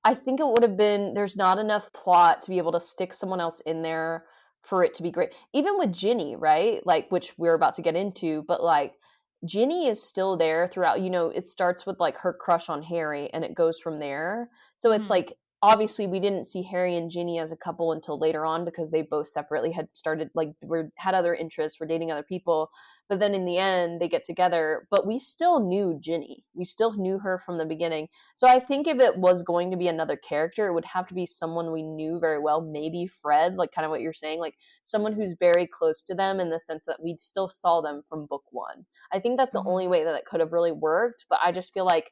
I think it would have been there's not enough plot to be able to stick someone else in there for it to be great. Even with Ginny, right? Like which we're about to get into, but like Ginny is still there throughout, it starts with like her crush on Harry and it goes from there. So it's Hmm. like obviously we didn't see Harry and Ginny as a couple until later on because they both separately had started like had other interests, were dating other people, but then in the end they get together, but we still knew Ginny. We still knew her from the beginning, so I think if it was going to be another character, it would have to be someone we knew very well, maybe Fred, like kind of what you're saying, like someone who's very close to them in the sense that we still saw them from book one. I think that's the only Hmm. way that it could have really worked, but I just feel like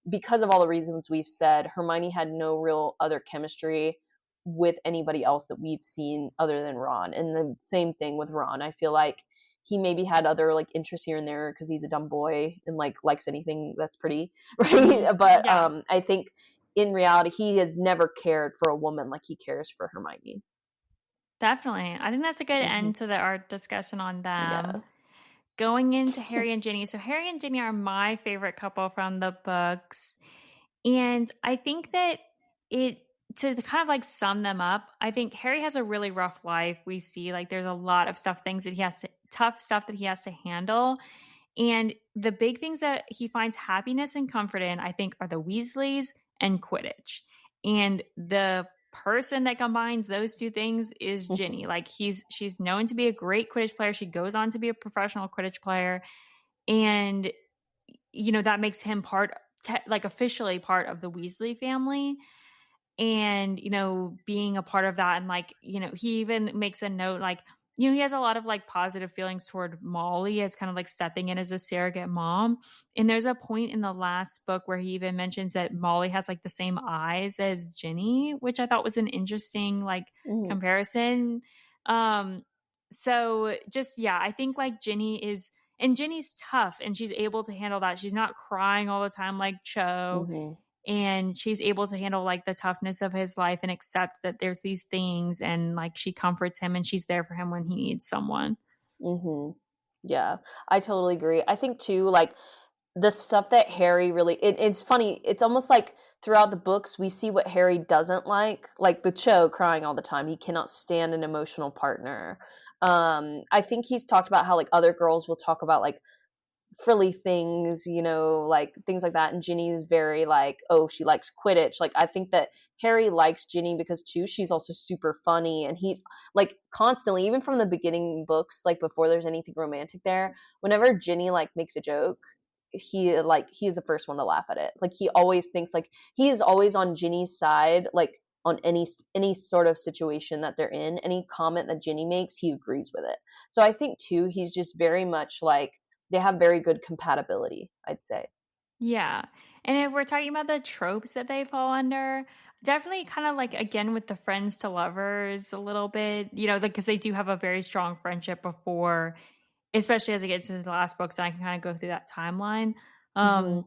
because of all the reasons we've said, Hermione had no real other chemistry with anybody else that we've seen other than Ron. And the same thing with Ron. I feel like he maybe had other like interests here and there because he's a dumb boy and like likes anything that's pretty, Hmm. right? But Yeah. I think in reality he has never cared for a woman like he cares for Hermione. Definitely. I think that's a good Hmm. end to our discussion on them. Yeah. Going into Harry and Ginny. So, Harry and Ginny are my favorite couple from the books. And I think that it, to kind of like sum them up, I think Harry has a really rough life. We see like there's a lot of things that he has to, tough stuff that he has to handle. And the big things that he finds happiness and comfort in, I think, are the Weasleys and Quidditch. And the person that combines those two things is Ginny. Like she's known to be a great Quidditch player. She goes on to be a professional Quidditch player, and that makes him like officially part of the Weasley family. And being a part of that, and like he even makes a note like he has a lot of like positive feelings toward Molly as kind of like stepping in as a surrogate mom. And there's a point in the last book where he even mentions that Molly has like the same eyes as Ginny, which I thought was an interesting like Hmm. comparison. So just, yeah, I think like Ginny's tough and she's able to handle that. She's not crying all the time like Cho, Hmm. and she's able to handle like the toughness of his life and accept that there's these things, and like she comforts him and she's there for him when he needs someone. Hmm. Yeah, I totally agree. I think too, like the stuff that Harry really it's funny, it's almost like throughout the books we see what Harry doesn't like the Cho crying all the time. He cannot stand an emotional partner. I think he's talked about how like other girls will talk about like frilly things, like things like that. And Ginny is very like, oh, she likes Quidditch. Like, I think that Harry likes Ginny because too, she's also super funny, and he's like constantly, even from the beginning books, like before there's anything romantic there. Whenever Ginny like makes a joke, he's the first one to laugh at it. Like he always thinks like he is always on Ginny's side, like on any sort of situation that they're in, any comment that Ginny makes, he agrees with it. So I think too, he's just very much like they have very good compatibility, I'd say. Yeah. And if we're talking about the tropes that they fall under, definitely kind of like again with the friends to lovers a little bit, because they do have a very strong friendship before, especially as I get to the last books, and I can kind of go through that timeline. Hmm.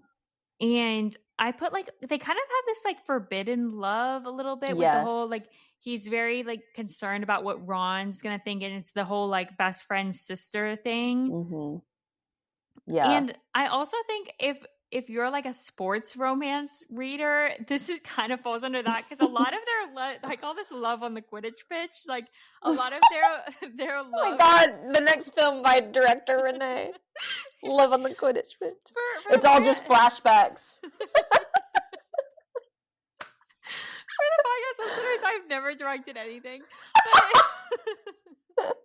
And I put like they kind of have this like forbidden love a little bit with the whole like Yes. he's very like concerned about what Ron's gonna think, and it's the whole like best friend sister thing. Hmm. Yeah. And I also think if you're like a sports romance reader, this is kind of falls under that because a lot of their like all this love on the Quidditch pitch, like a lot of their their Oh my love god, the next film by director Renee. Love on the Quidditch pitch. for It's the all just flashbacks. for the podcast listeners, I've never directed anything, but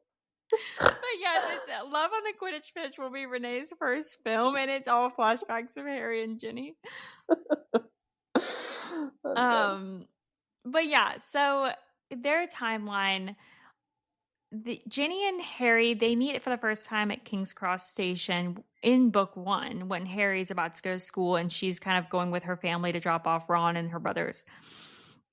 but yes, it's Love on the Quidditch Pitch will be Renee's first film, and it's all flashbacks of Harry and Ginny. Oh, God. But yeah, so their timeline, Ginny and Harry, they meet for the first time at King's Cross Station in book 1 when Harry's about to go to school and she's kind of going with her family to drop off Ron and her brothers.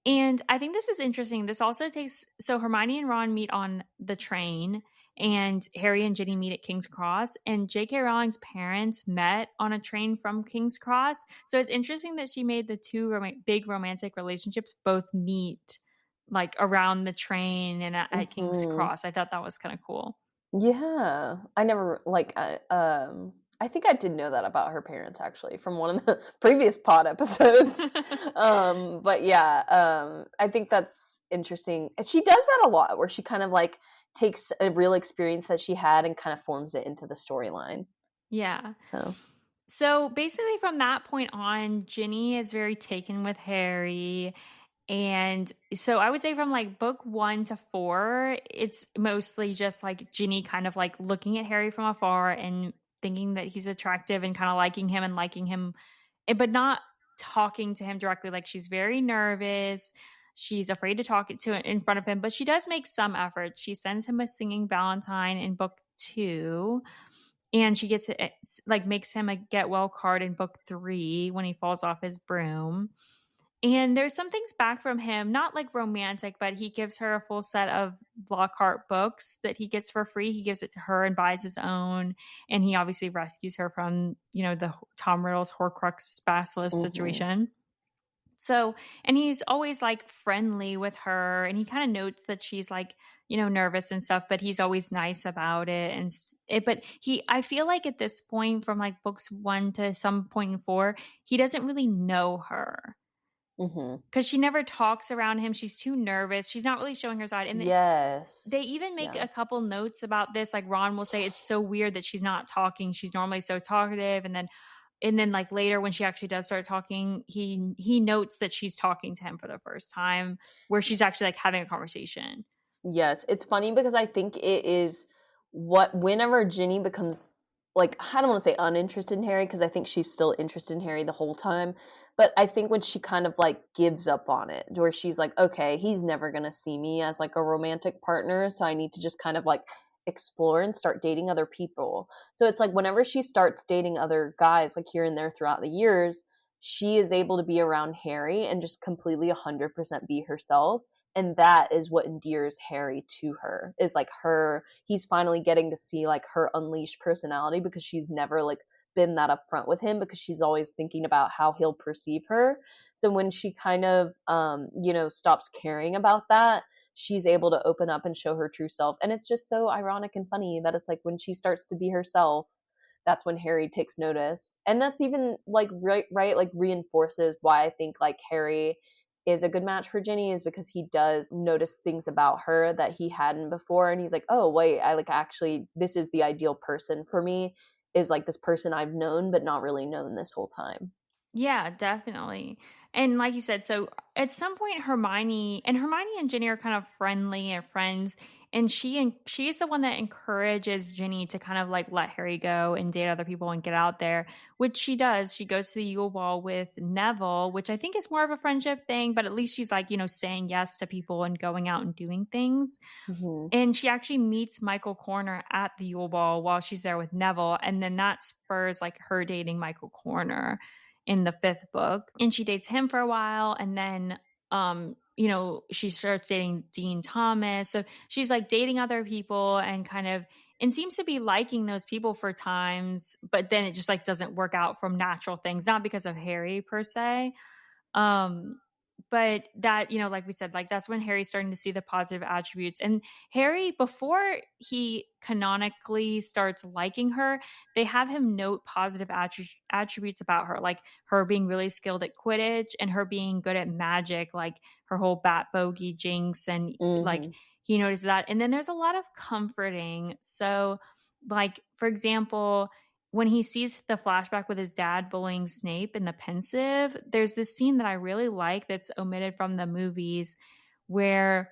And I think this is interesting. This also takes so Hermione and Ron meet on the train, and Harry and Ginny meet at King's Cross, and J.K. Rowling's parents met on a train from King's Cross. So it's interesting that she made the two big romantic relationships both meet like around the train and at King's Hmm. Cross. I thought that was kind of cool. Yeah, I never like I think I did know that about her parents actually from one of the previous pod episodes. But yeah, I think that's interesting. And she does that a lot where she kind of like takes a real experience that she had and kind of forms it into the storyline. Yeah. So, So basically, from that point on, Ginny is very taken with Harry. And so I would say from like book 1 to 4, it's mostly just like Ginny kind of like looking at Harry from afar and thinking that he's attractive and kind of liking him, but not talking to him directly. Like she's very nervous. She's afraid to talk to in front of him, but she does make some efforts. She sends him a singing Valentine in book 2, and she gets it like makes him a get well card in book 3 when he falls off his broom. And there's some things back from him, not like romantic, but he gives her a full set of Lockhart books that he gets for free. He gives it to her and buys his own. And he obviously rescues her from, the Tom Riddle's Horcrux Basilisk mhm. situation. So, and he's always like friendly with her, and he kind of notes that she's like, nervous and stuff, but he's always nice about it. And but I feel like at this point, from like books 1 to some point in 4, he doesn't really know her Mhm. because she never talks around him. She's too nervous. She's not really showing her side. And they Yes. even make Yeah. a couple notes about this. Like Ron will say, it's so weird that she's not talking. She's normally so talkative. And then like later when she actually does start talking, he notes that she's talking to him for the first time, where she's actually like having a conversation. Yes, it's funny because I think it is what whenever Ginny becomes like I don't want to say uninterested in Harry because I think she's still interested in Harry the whole time, but I think when she kind of like gives up on it, where she's like, okay, he's never gonna see me as like a romantic partner, so I need to just kind of like explore and start dating other people. So it's like whenever she starts dating other guys like here and there throughout the years, she is able to be around Harry and just completely 100% be herself, and that is what endears Harry to her, is like he's finally getting to see like her unleashed personality because she's never like been that upfront with him because she's always thinking about how he'll perceive her. So when she kind of stops caring about that, she's able to open up and show her true self, and it's just so ironic and funny that it's like when she starts to be herself, that's when Harry takes notice. And that's even like right like reinforces why I think like Harry is a good match for Ginny, is because he does notice things about her that he hadn't before, and he's like, "Oh, wait, I like actually this is the ideal person for me, is like this person I've known but not really known this whole time." Yeah, definitely. And like you said, so at some point Hermione and Ginny are kind of friendly and friends, and she's the one that encourages Ginny to kind of like let Harry go and date other people and get out there, which she does. She goes to the Yule Ball with Neville, which I think is more of a friendship thing, but at least she's like, saying yes to people and going out and doing things. Mhm. And she actually meets Michael Corner at the Yule Ball while she's there with Neville, and then that spurs like her dating Michael Corner in the fifth book. And she dates him for a while, and then she starts dating Dean Thomas. So she's like dating other people and kind of and seems to be liking those people for times, but then it just like doesn't work out from natural things, not because of Harry per se. Um, but that, like we said, like that's when Harry's starting to see the positive attributes. And Harry, before he canonically starts liking her, they have him note positive attributes about her, like her being really skilled at Quidditch and her being good at magic, like her whole bat bogey jinx. And like Mhm. he notices that. And then there's a lot of comforting. So, like, for example, when he sees the flashback with his dad bullying Snape in the pensive, there's this scene that I really like that's omitted from the movies where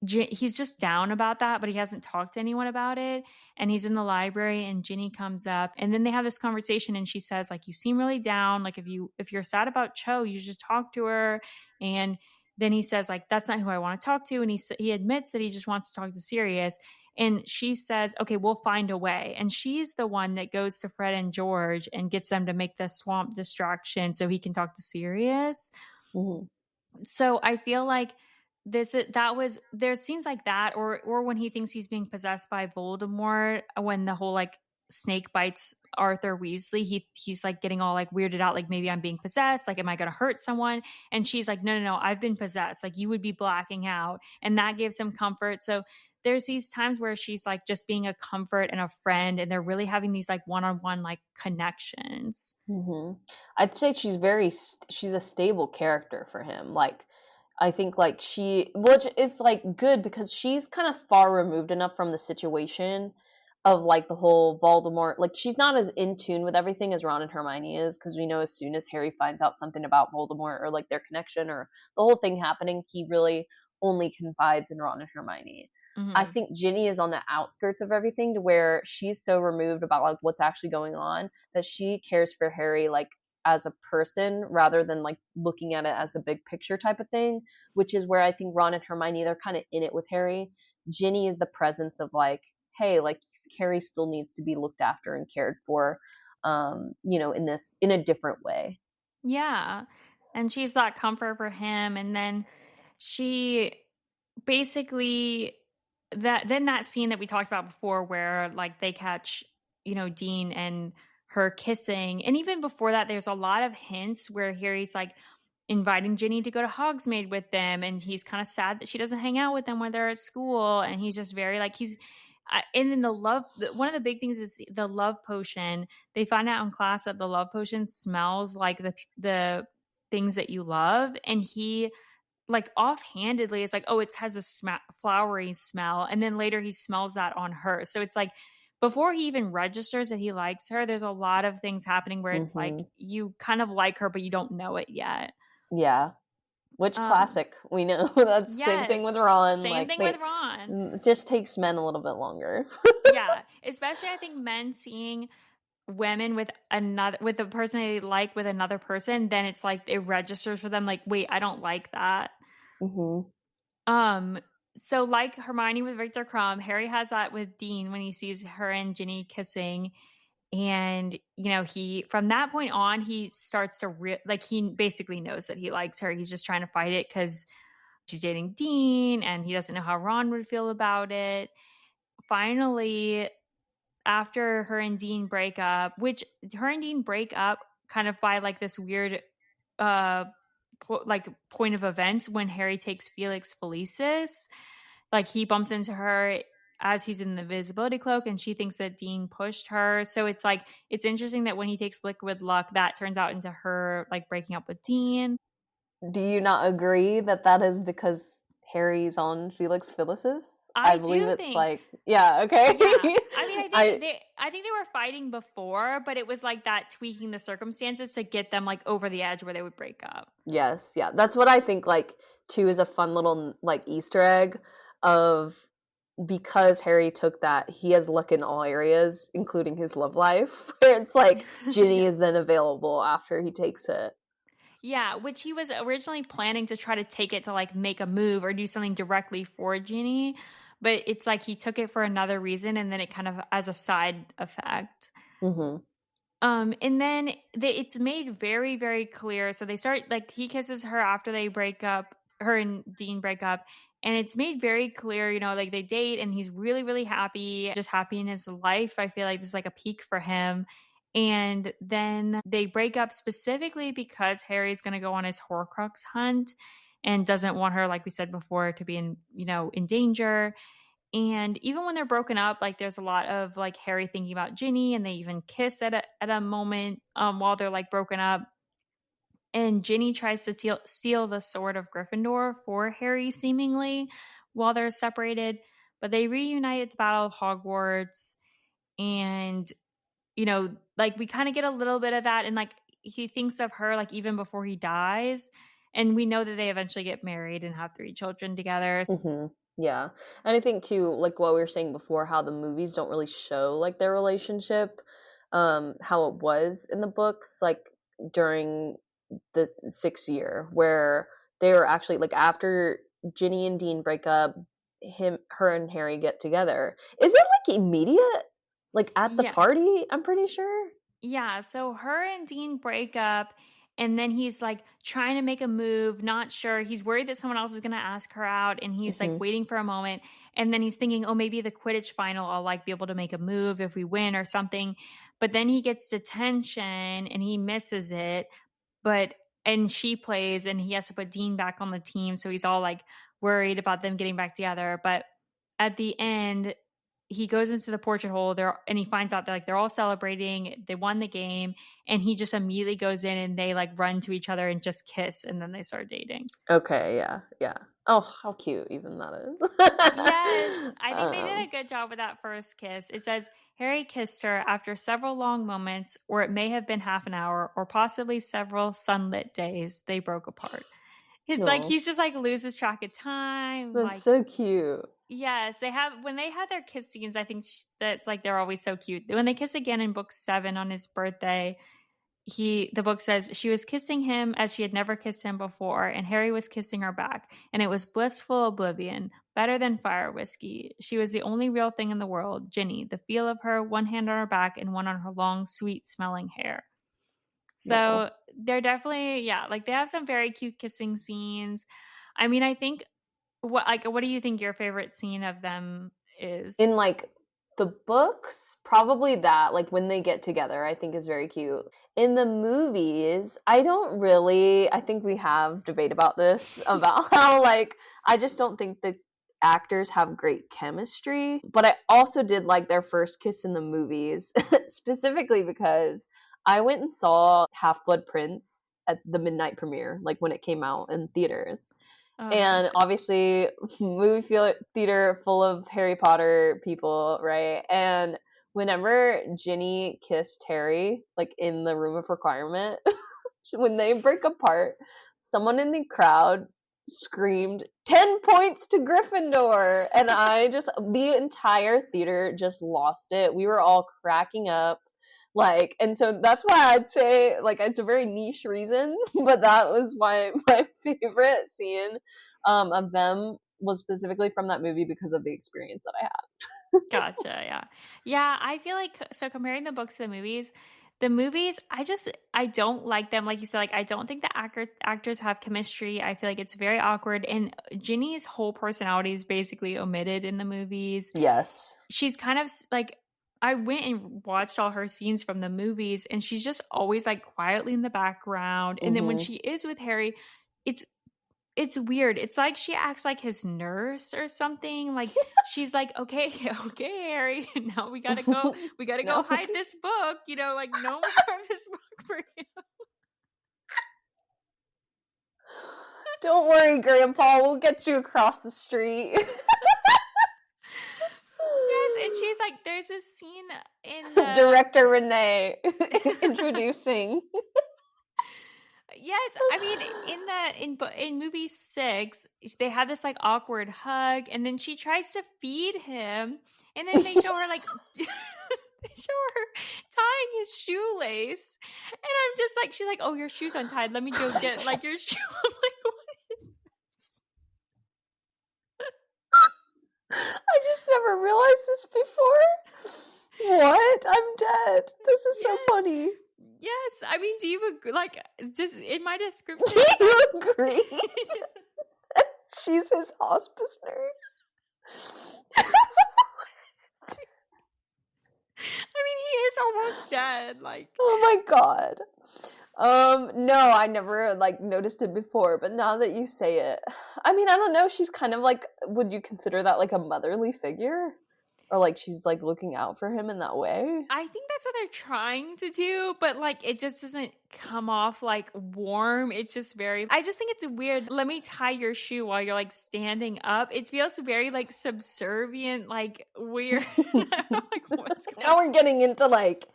he's just down about that, but he hasn't talked to anyone about it. And he's in the library, and Ginny comes up, and then they have this conversation, and she says, like, you seem really down. Like, if you're sad about Cho, you should talk to her. And then he says, like, that's not who I want to talk to. And he admits that he just wants to talk to Sirius. And she says, okay, we'll find a way. And she's the one that goes to Fred and George and gets them to make the swamp distraction so he can talk to Sirius. Mhm. So I feel like that was there's scenes like that, or when he thinks he's being possessed by Voldemort, when the whole like snake bites Arthur Weasley, he's like getting all like weirded out, like maybe I'm being possessed, like am I going to hurt someone? And she's like, no, no, no, I've been possessed, like you would be blacking out, and that gives him comfort. So there's these times where she's like just being a comfort and a friend, and they're really having these like one-on-one like connections. Mhm. I'd say she's a stable character for him. Like, I think like which is like good because she's kind of far removed enough from the situation of like the whole Voldemort. Like, she's not as in tune with everything as Ron and Hermione is, because we know as soon as Harry finds out something about Voldemort or like their connection or the whole thing happening, he really only confides in Ron and Hermione. I Hmm. think Ginny is on the outskirts of everything, to where she's so removed about like what's actually going on that she cares for Harry like as a person rather than like looking at it as the big picture type of thing, which is where I think Ron and Hermione, they're kind of in it with Harry. Ginny is the presence of like, hey, like Harry still needs to be looked after and cared for, in a different way. Yeah. And she's that comfort for him. And then she basically that scene that we talked about before where like they catch, Dean and her kissing. And even before that, there's a lot of hints where Harry's like inviting Ginny to go to Hogsmeade with them, and he's kind of sad that she doesn't hang out with them when they're at school, and he's just very like and then one of the big things is the love potion. They find out in class that the love potion smells like the things that you love, and he like offhandedly is like, oh, it has a flowery smell, and then later he smells that on her. So it's like before he even registers that he likes her, there's a lot of things happening where it's like Hmm. you kind of like her but you don't know it yet. Yeah. Which um classic, we know. That's the same thing with yes, Ron. same Like, thing with Ron. it just takes men a little bit longer. Yeah, especially I think men seeing women with the person they like with another person, then it's like it registers for them like, wait, I don't like that. Hmm. Um, so like Hermione with Victor Crumb, Harry has that with Dean when he sees her and Ginny kissing. And, he, from that point on, he starts to, like, he basically knows that he likes her. He's just trying to fight it because she's dating Dean and he doesn't know how Ron would feel about it. Finally, after her and Dean break up, which her and Dean break up kind of by like this weird, uh, like point of events when Harry takes Felix Felicis, like he bumps into her as he's in the invisibility cloak, and she thinks that Dean pushed her. So it's like it's interesting that when he takes liquid luck, that turns out into her like breaking up with Dean. Do you not agree that that is because Harry's on Felix Felicis? I I believe do it's think, like, yeah, okay. yeah. I mean, I I think they were fighting before, but it was like that tweaking the circumstances to get them like over the edge where they would break up. Yes, yeah. That's what I think like too is a fun little like Easter egg of because Harry took that, he has luck in all areas, including his love life, where it's like Ginny Yeah. is then available after he takes it. Yeah, which he was originally planning to try to take it to like make a move or do something directly for Ginny, but it's like he took it for another reason and then it kind of as a side effect. Hmm. And then it's made very, very clear. So they start like he kisses her after they break up, her and Dean break up, and it's made very clear, you know, like they date and he's really, really happy, just happy in his life. I feel like this is like a peak for him. And then they break up specifically because Harry's going to go on his Horcrux hunt and doesn't want her, like we said before, to be in, you know, in danger. And even when they're broken up, like there's a lot of like Harry thinking about Ginny, and they even kiss at a moment while they're like broken up. And Ginny tries to steal the sword of Gryffindor for Harry, seemingly while they're separated. But they reunite at the Battle of Hogwarts, and you know, like we kind of get a little bit of that, and like he thinks of her like even before he dies, and we know that they eventually get married and have 3 children together. Hmm. Yeah. And I think too, like what we were saying before, how the movies don't really show like their relationship, how it was in the books, like during the 6th year, where they were actually like after Ginny and Dean break up, her and Harry get together. Is it like immediate? Like at the Yeah. party, I'm pretty sure. Yeah, so her and Dean break up, and then he's like trying to make a move, not sure. He's worried that someone else is going to ask her out, and he's like Hmm. waiting for a moment. And then he's thinking, oh, maybe the Quidditch final, I'll like be able to make a move if we win or something. But then he gets detention and he misses it. But and she plays, and he has to put Dean back on the team. So he's all like worried about them getting back together. But at the end, he goes into the portrait hole there and he finds out that like they're all celebrating, they won the game, and he just immediately goes in and they like run to each other and just kiss, and then they start dating. Okay, yeah, yeah. Oh, how cute even that Yes, is. I think they did a good job with that first kiss. It says Harry kissed her after several long moments, or it may have been half an hour, or possibly several sunlit days. They broke apart. It's like Oh, he's just like loses track of time. that's Like, so cute. yes, they have when they have their kiss scenes. I think that's like they're always so cute. When they kiss again in book 7 on his birthday, the book says she was kissing him as she had never kissed him before, and Harry was kissing her back, and it was blissful oblivion, better than fire whiskey. She was the only real thing in the world, Ginny, the feel of her, one hand on her back and one on her long, sweet smelling hair. Oh. So they're definitely, yeah, like they have some very cute kissing scenes. I mean, I think what do you think your favorite scene of them is? In like the books, probably that, like when they get together, I think is very cute. In the movies, I don't really, I think we have debate about this, about how like I just don't think the actors have great chemistry. But I also did like their first kiss in the movies, specifically because I went and saw Half Blood Prince at the midnight premiere, like when it came out in theaters. Oh, And nice. obviously, theater full of Harry Potter people, right? And whenever Ginny kissed Harry, like in the room of requirement, when they break apart, someone in the crowd screamed 10 points to Gryffindor, and the entire theater just lost it. We were all cracking up, like, and so that's why I'd say like it's a very niche reason, but that was my favorite scene of them was specifically from that movie because of the experience that I had. Gotcha, yeah. Yeah, I feel like so comparing the books to the movies, I don't like them. Like you said, like I don't think the actors have chemistry. I feel like it's very awkward, and Ginny's whole personality is basically omitted in the movies. Yes. She's kind of like I went and watched all her scenes from the movies, and she's just always like quietly in the background. And then when Mhm. she is with Harry, it's It's weird. It's like she acts like his nurse or something. Like she's like, okay, okay, Harry, now we gotta go. We gotta go No. hide this book. Like no more of this book for you. Don't worry, Grandpa. We'll get you across the street. Yes, and she's like, there's this scene in the Director Renee introducing. Yes, I mean in movie 6, they have this like awkward hug, and then she tries to feed him, and then they show her like they show her tying his shoelace, and I'm just like, she's like, "Oh, your shoe's untied. Let me go get like your shoe." I'm like, what is I just never realized this before. What? I'm dead. This is so funny. Yes, I mean, do you agree? Like, just in my description, Do you agree? She's his hospice nurse. I mean, he is almost dead. Like, oh my god. No, I never like noticed it before, but now that you say it, I mean, I don't know. She's kind of like, would you consider that like a motherly figure, or like she's like looking out for him in that way? I think that's what they're trying to do, but like it just doesn't come off like warm. It's just very, I just think it's weird. Let me tie your shoe while you're like standing up. It feels very like subservient, like weird. I don't know, like what's going Now we're getting into like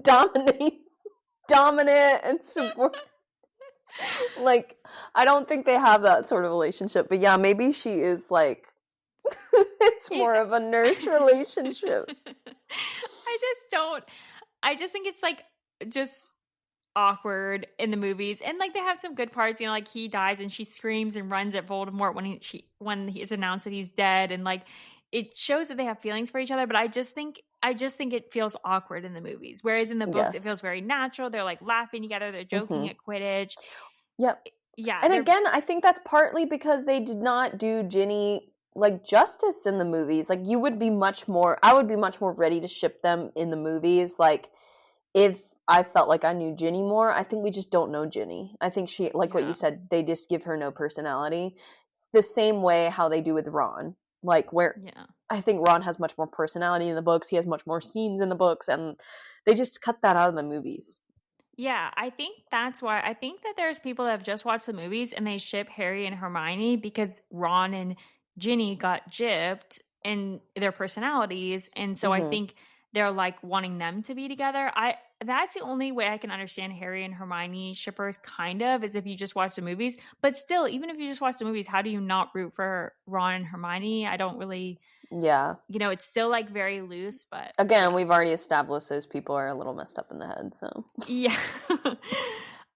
dominant and support. Like, I don't think they have that sort of relationship, but yeah, maybe she is like, it's more of a nurse relationship. I just think it's like just awkward in the movies, and like they have some good parts, like he dies and she screams and runs at Voldemort when he is announced that he's dead, and like it shows that they have feelings for each other, but I just think it feels awkward in the movies, whereas in the books it feels very natural. They're like laughing together, they're joking at Quidditch. Yep. Yeah. And again, I think that's partly because they did not do Ginny like justice in the movies. Like I would be much more ready to ship them in the movies. Like if I felt like I knew Ginny more. I think we just don't know Ginny. I think she, like what you said, they just give her no personality. It's the same way how they do with Ron. Like where I think Ron has much more personality in the books. He has much more scenes in the books, and they just cut that out of the movies. Yeah, I think that's why. I think that there's people that have just watched the movies and they ship Harry and Hermione because Ron and Ginny got gypped in their personalities, and so I think they're like wanting them to be together. That's the only way I can understand Harry and Hermione shippers, kind of, is if you just watch the movies. But still, even if you just watch the movies, how do you not root for Ron and Hermione? I don't really. Yeah. It's still like very loose, but again, we've already established those people are a little messed up in the head, so. Yeah.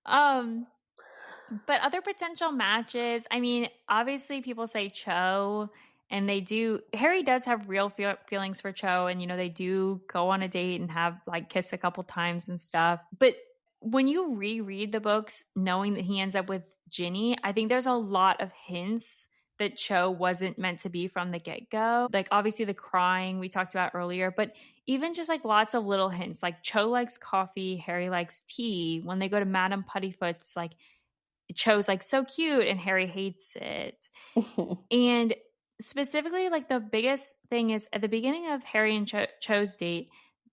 But other potential matches, I mean, obviously people say Cho, and they do. Harry does have real feelings for Cho, and they do go on a date and have like kiss a couple times and stuff. But when you reread the books, knowing that he ends up with Ginny, I think there's a lot of hints that Cho wasn't meant to be from the get-go. Like obviously the crying we talked about earlier, but even just like lots of little hints, like Cho likes coffee, Harry likes tea. When they go to Madame Puttyfoot's, like Cho's like so cute and Harry hates it. And specifically, like the biggest thing is at the beginning of Harry and Cho's date,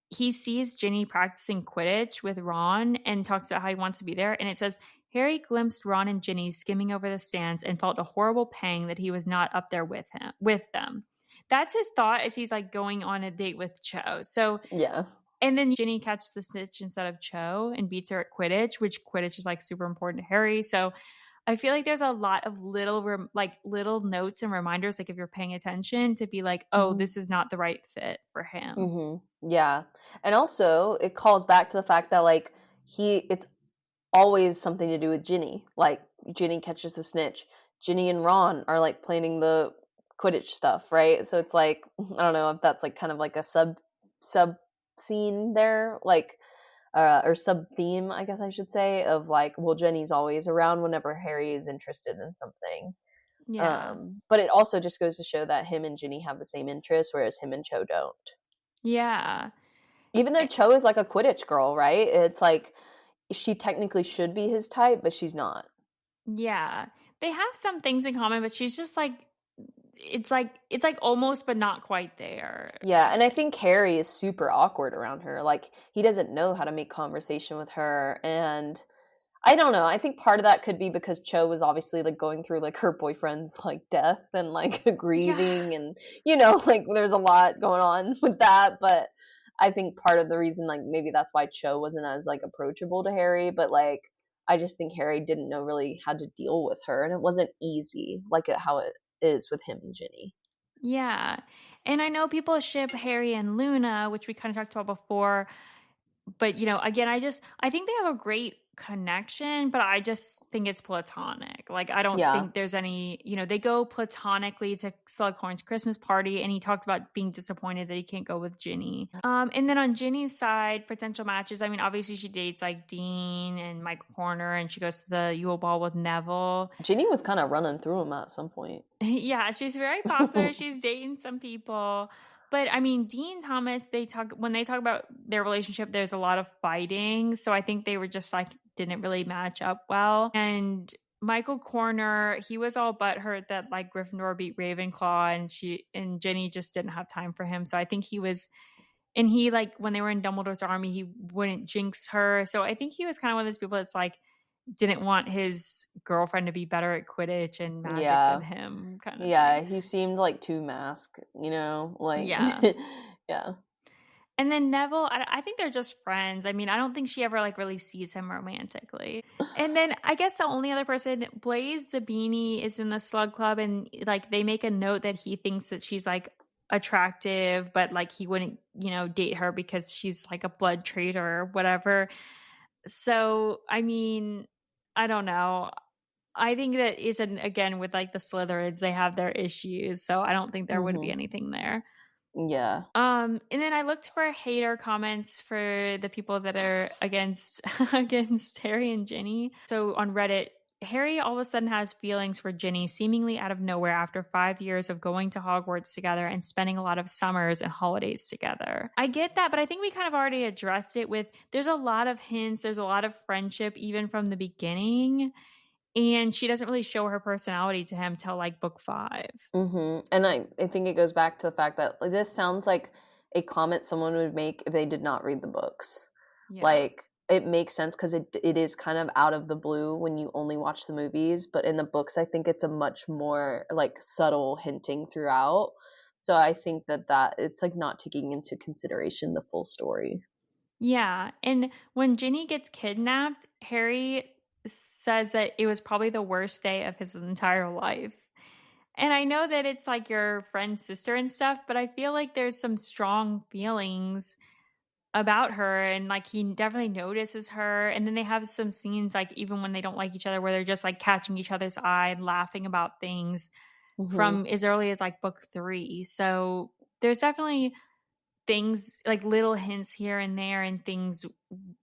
he sees Ginny practicing Quidditch with Ron and talks about how he wants to be there. And it says, Harry glimpsed Ron and Ginny skimming over the stands and felt a horrible pang that he was not up there with them. That's his thought as he's like going on a date with Cho. So yeah. And then Ginny catches the snitch instead of Cho and beats her at Quidditch, which Quidditch is like super important to Harry. So I feel like there's a lot of little little notes and reminders, like if you're paying attention, to be like, oh, this is not the right fit for him. Yeah. And also it calls back to the fact that like it's always something to do with Ginny. Like Ginny catches the snitch. Ginny and Ron are like planning the Quidditch stuff, right? So it's like, I don't know if that's like kind of like a sub scene there, like or sub theme, I guess I should say, of like, well, Jenny's always around whenever Harry is interested in something. Yeah. But it also just goes to show that him and Ginny have the same interests, whereas him and Cho don't. Yeah. Even though Cho is like a Quidditch girl, right? It's like she technically should be his type, but she's not. Yeah. They have some things in common, but she's just like it's like almost but not quite there. Yeah, and I think Harry is super awkward around her. Like he doesn't know how to make conversation with her, and I don't know. I think part of that could be because Cho was obviously like going through like her boyfriend's like death and like Yeah. grieving, and like there's a lot going on with that, but I think part of the reason like maybe that's why Cho wasn't as like approachable to Harry, but like I just think Harry didn't know really how to deal with her, and it wasn't easy like how it is with him and Ginny. Yeah. And I know people ship Harry and Luna, which we kind of talked about before, but again, I think they have a great connection, but I just think it's platonic. Like I don't Yeah. think there's any, they go platonically to Slughorn's Christmas party, and he talks about being disappointed that he can't go with Ginny. And then on Ginny's side, potential matches, I mean, obviously she dates like Dean and Michael Corner, and she goes to the Yule Ball with Neville. Ginny was kind of running through him at some point. Yeah, she's very popular. She's dating some people. But I mean, Dean Thomas, when they talk about their relationship, there's a lot of fighting. So I think they were just like didn't really match up well. And Michael Corner, he was all butthurt that like Gryffindor beat Ravenclaw, and Jenny just didn't have time for him. So I think he like when they were in Dumbledore's army, he wouldn't jinx her. So I think he was kind of one of those people that's like didn't want his girlfriend to be better at Quidditch and magic than Yeah. him, kind of Yeah, thing. he seemed like too mask, like Yeah. yeah. And then Neville, I think they're just friends. I mean, I don't think she ever like really sees him romantically. And then I guess the only other person, Blaze Zabini, is in the Slug Club, and like they make a note that he thinks that she's like attractive, but like he wouldn't, date her because she's like a blood traitor or whatever. So, I mean, I don't know. I think that it's again with like the Slytherins, they have their issues, so I don't think there would be Mhm. anything there. Yeah. And then I looked for hater comments for the people that are against against Harry and Ginny. So on Reddit, Harry all of a sudden has feelings for Ginny seemingly out of nowhere after 5 years of going to Hogwarts together and spending a lot of summers and holidays together. I get that, but I think we kind of already addressed it with there's a lot of hints, there's a lot of friendship even from the beginning. And she doesn't really show her personality to him till like book 5. And I think it goes back to the fact that like, this sounds like a comment someone would make if they did not read the books. Yeah. Like it makes sense because it is kind of out of the blue when you only watch the movies, but in the books I think it's a much more like subtle hinting throughout. So I think that it's like not taking into consideration the full story. Yeah. And when Ginny gets kidnapped, Harry says that it was probably the worst day of his entire life. And I know that it's like your friend's sister and stuff, but I feel like there's some strong feelings about her, and like he definitely notices her. And then they have some scenes like even when they don't like each other where they're just like catching each other's eye and laughing about things Mhm. from as early as like book 3. So there's definitely things like little hints here and there and things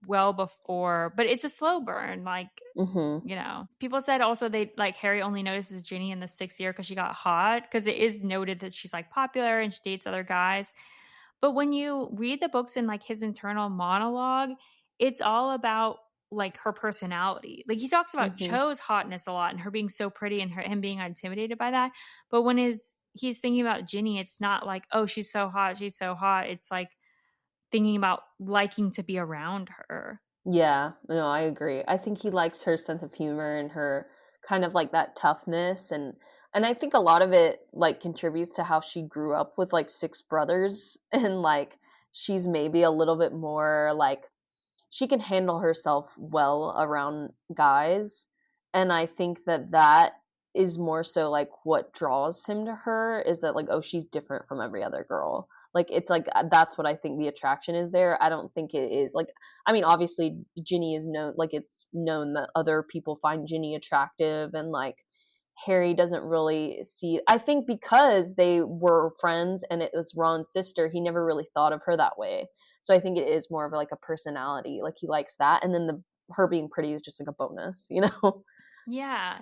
well before, but it's a slow burn. Like, Mhm. people said also they like Harry only notices Ginny in the 6th year because she got hot, because it is noted that she's like popular and she dates other guys. But when you read the books in like his internal monologue, it's all about like her personality. Like he talks about Mhm. Cho's hotness a lot and her being so pretty and him being intimidated by that. But when he's thinking about Ginny, it's not like, oh, she's so hot, she's so hot. It's like thinking about liking to be around her. Yeah, no, I agree. I think he likes her sense of humor and her kind of like that toughness, and I think a lot of it like contributes to how she grew up with like six brothers and like she's maybe a little bit more like she can handle herself well around guys, and I think that is more so like what draws him to her is that like, oh, she's different from every other girl. Like it's like that's what I think the attraction is there. I don't think it is like, I mean, obviously Ginny is known, like it's known that other people find Ginny attractive, and like Harry doesn't really see, I think because they were friends and it was Ron's sister, he never really thought of her that way. So I think it is more of like a personality. Like he likes that, and then the her being pretty is just like a bonus, you know? Yeah.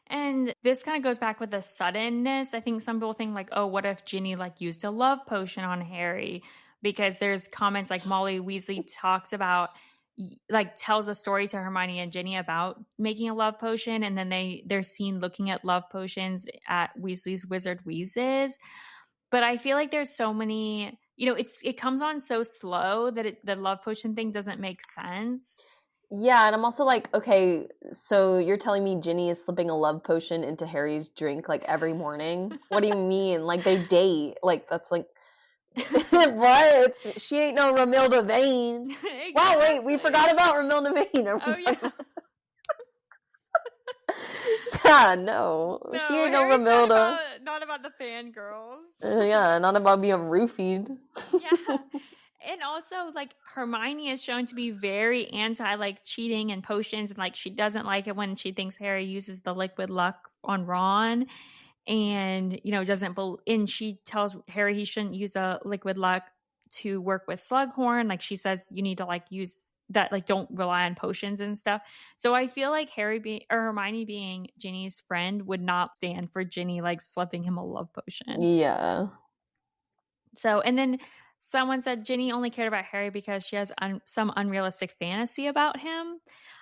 And this kind of goes back with the suddenness. I think some people think like, oh, what if Ginny like used a love potion on Harry? Because there's comments like Molly Weasley talks about like tells a story to Hermione and Ginny about making a love potion, and then they're seen looking at love potions at Weasley's Wizard Wheezes. But I feel like there's so many, it comes on so slow that the love potion thing doesn't make sense. Yeah, and I'm also like, okay, so you're telling me Ginny is slipping a love potion into Harry's drink like every morning? What do you mean? Like they date? Like that's like what? She ain't no Romilda Vane. Wow, wait, we Exactly. forgot about Romilda Vane. Are we Oh yeah. talking about... Yeah, no, she No, ain't no Harry's Romilda. not about the fangirls. Yeah, not about being roofied. Yeah. And also, like, Hermione is shown to be very anti, like, cheating and potions, and, like, she doesn't like it when she thinks Harry uses the liquid luck on Ron, and, and she tells Harry he shouldn't use the liquid luck to work with Slughorn. Like, she says you need to, like, use that, like, don't rely on potions and stuff. So I feel like Hermione being Ginny's friend would not stand for Ginny, like, slipping him a love potion. Yeah. So, and then someone said Ginny only cared about Harry because she has some unrealistic fantasy about him.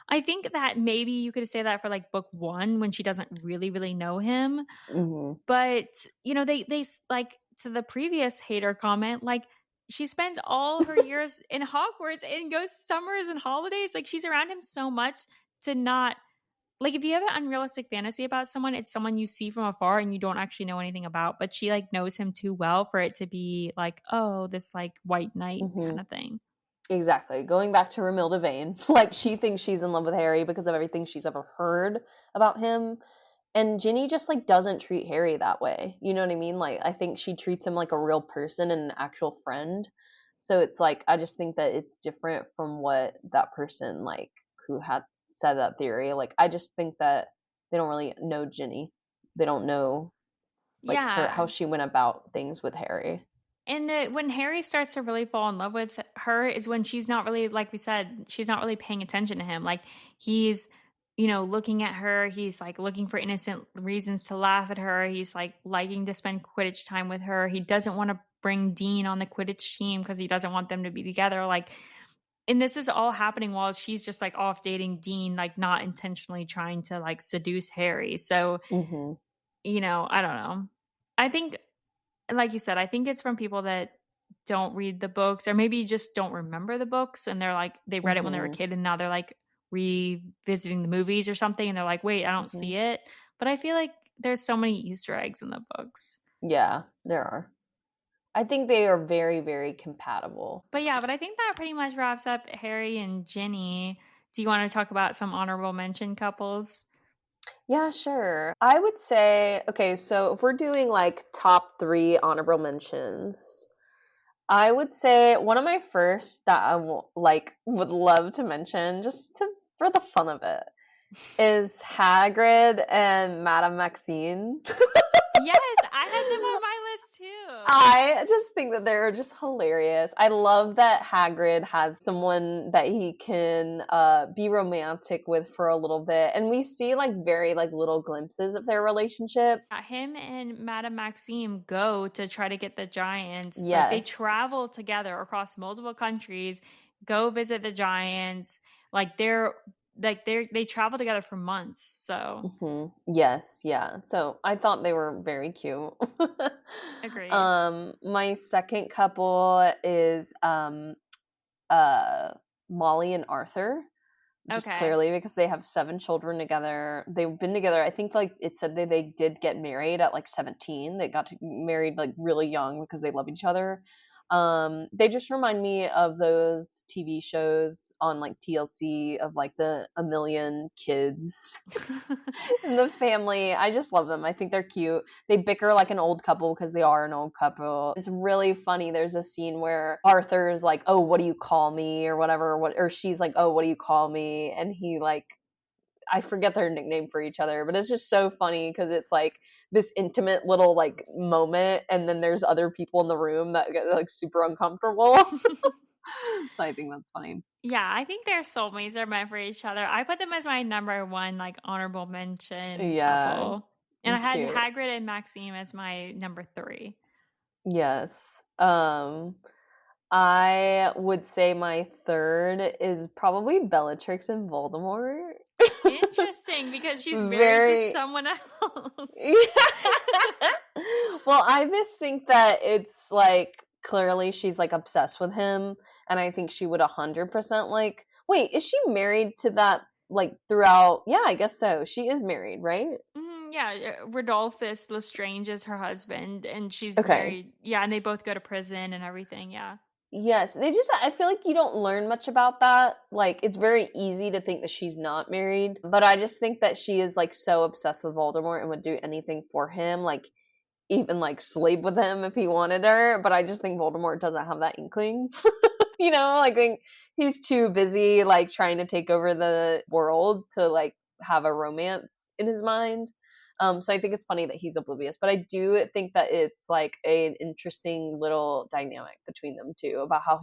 I think that maybe you could say that for like book 1 when she doesn't really, really know him. Hmm. But, they like to the previous hater comment, like she spends all her years in Hogwarts and goes summers and holidays. Like she's around him so much to not like if you have an unrealistic fantasy about someone, it's someone you see from afar and you don't actually know anything about, but she like knows him too well for it to be like, oh, this like white knight Hmm. kind of thing. Exactly. Going back to Romilda Vane, like she thinks she's in love with Harry because of everything she's ever heard about him. And Ginny just like doesn't treat Harry that way. You know what I mean? Like I think she treats him like a real person and an actual friend. So it's like I just think that it's different from what that person like who had said that theory. Like I just think that they don't really know Ginny. They don't know like her Yeah. how she went about things with Harry. And when Harry starts to really fall in love with her is when she's not really, like we said, she's not really paying attention to him. Like he's, looking at her. He's like looking for innocent reasons to laugh at her. He's like liking to spend Quidditch time with her. He doesn't want to bring Dean on the Quidditch team because he doesn't want them to be together. Like, and this is all happening while she's just like off dating Dean, like not intentionally trying to like seduce Harry. So, Hmm. I don't know. I think like you said, I think it's from people that don't read the books or maybe just don't remember the books and they're like they read it when they were a Hmm. kid and now they're like revisiting the movies or something and they're like, wait, I don't Hmm. see it. But I feel like there's so many Easter eggs in the books. Yeah, there are. I think they are very, very compatible. But yeah, but I think that pretty much wraps up Harry and Ginny. Do you want to talk about some honorable mention couples? Yeah, sure. I would say, okay, so if we're doing like top 3 honorable mentions, I would say one of my first that like would love to mention just to for the fun of it is Hagrid and Madame Maxine. Yes, I had them on my list too. I just think that they're just hilarious. I love that Hagrid has someone that he can be romantic with for a little bit, and we see like very like little glimpses of their relationship. Him and Madame Maxime go to try to get the giants. Like they Yes. travel together across multiple countries, go visit the giants. They travel together for months. So Yes, yeah. So I thought they were very cute. agreed. My second couple is uh Molly and Arthur. Just Okay. clearly because they have 7 children together. They've been together. I think like it said they did get married at like 17. They got married like really young because they love each other. They just remind me of those TV shows on like TLC of like the A Million Kids in the family. I just love them. I think they're cute. They bicker like an old couple because they are an old couple. It's really funny. There's a scene where Arthur's like, "Oh, what do you call me?" or whatever, or she's like, "Oh, what do you call me?" and he like I forget their nickname for each other, but it's just so funny because it's like this intimate little like moment, and then there's other people in the room that get like super uncomfortable. So I think that's funny. Yeah, I think they're soulmates. They're meant for each other. I put them as my number one, like honorable mention Yeah, couple. And I had cute. Hagrid and Maxime as my number 3. Yes. I would say my third is probably Bellatrix and Voldemort. Interesting, because she's married to Very. someone else. Well, I just think that it's like clearly she's like obsessed with him, and I think she would 100% like. Wait, is she married to that like throughout? Yeah, I guess so. She is married, right? Yeah, Rodolphus Lestrange is her husband, and she's Okay. married. Yeah, and they both go to prison and everything. Yeah. Yes, they just I feel like you don't learn much about that. Like it's very easy to think that she's not married, but I just think that she is like so obsessed with Voldemort and would do anything for him, like even like sleep with him if he wanted her, but I just think Voldemort doesn't have that inkling. Like I think he's too busy like trying to take over the world to like have a romance in his mind. So I think it's funny that he's oblivious, but I do think that it's like an interesting little dynamic between them two about how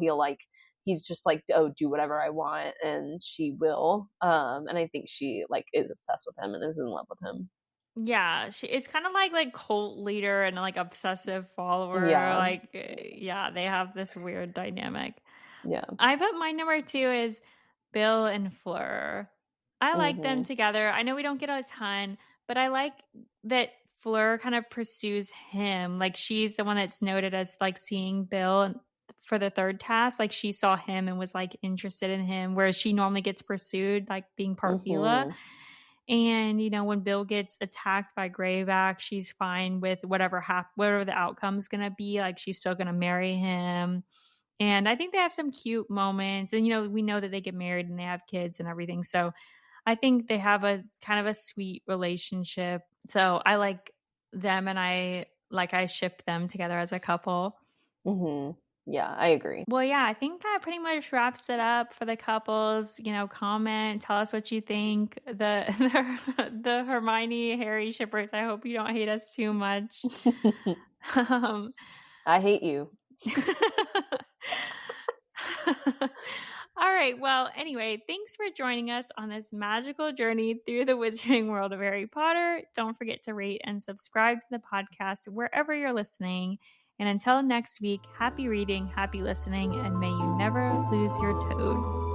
he's just like, oh, do whatever I want, and she will. And I think she like is obsessed with him and is in love with him. Yeah, it's kind of like cult leader and like obsessive follower. Yeah, Like, yeah, they have this weird dynamic. yeah. I put my number two is Bill and Fleur. I like them Mhm. together. I know we don't get a ton, but I like that Fleur kind of pursues him. Like, she's the one that's noted as like seeing Bill for the third task. Like, she saw him and was like interested in him, whereas she normally gets pursued, like being part Fila. Mhm. And when Bill gets attacked by Greyback, she's fine with whatever the outcome's gonna be. Like, she's still gonna marry him. And I think they have some cute moments. And we know that they get married and they have kids and everything. So I think they have a kind of a sweet relationship. So I like them, and I ship them together as a couple. Mhm. Yeah, I agree. Well, yeah, I think that pretty much wraps it up for the couples. Comment, tell us what you think. The Hermione Harry shippers. I hope you don't hate us too much. Um, I hate you. All right. Well, anyway, thanks for joining us on this magical journey through the wizarding world of Harry Potter. Don't forget to rate and subscribe to the podcast wherever you're listening. And until next week, happy reading, happy listening, and may you never lose your toad.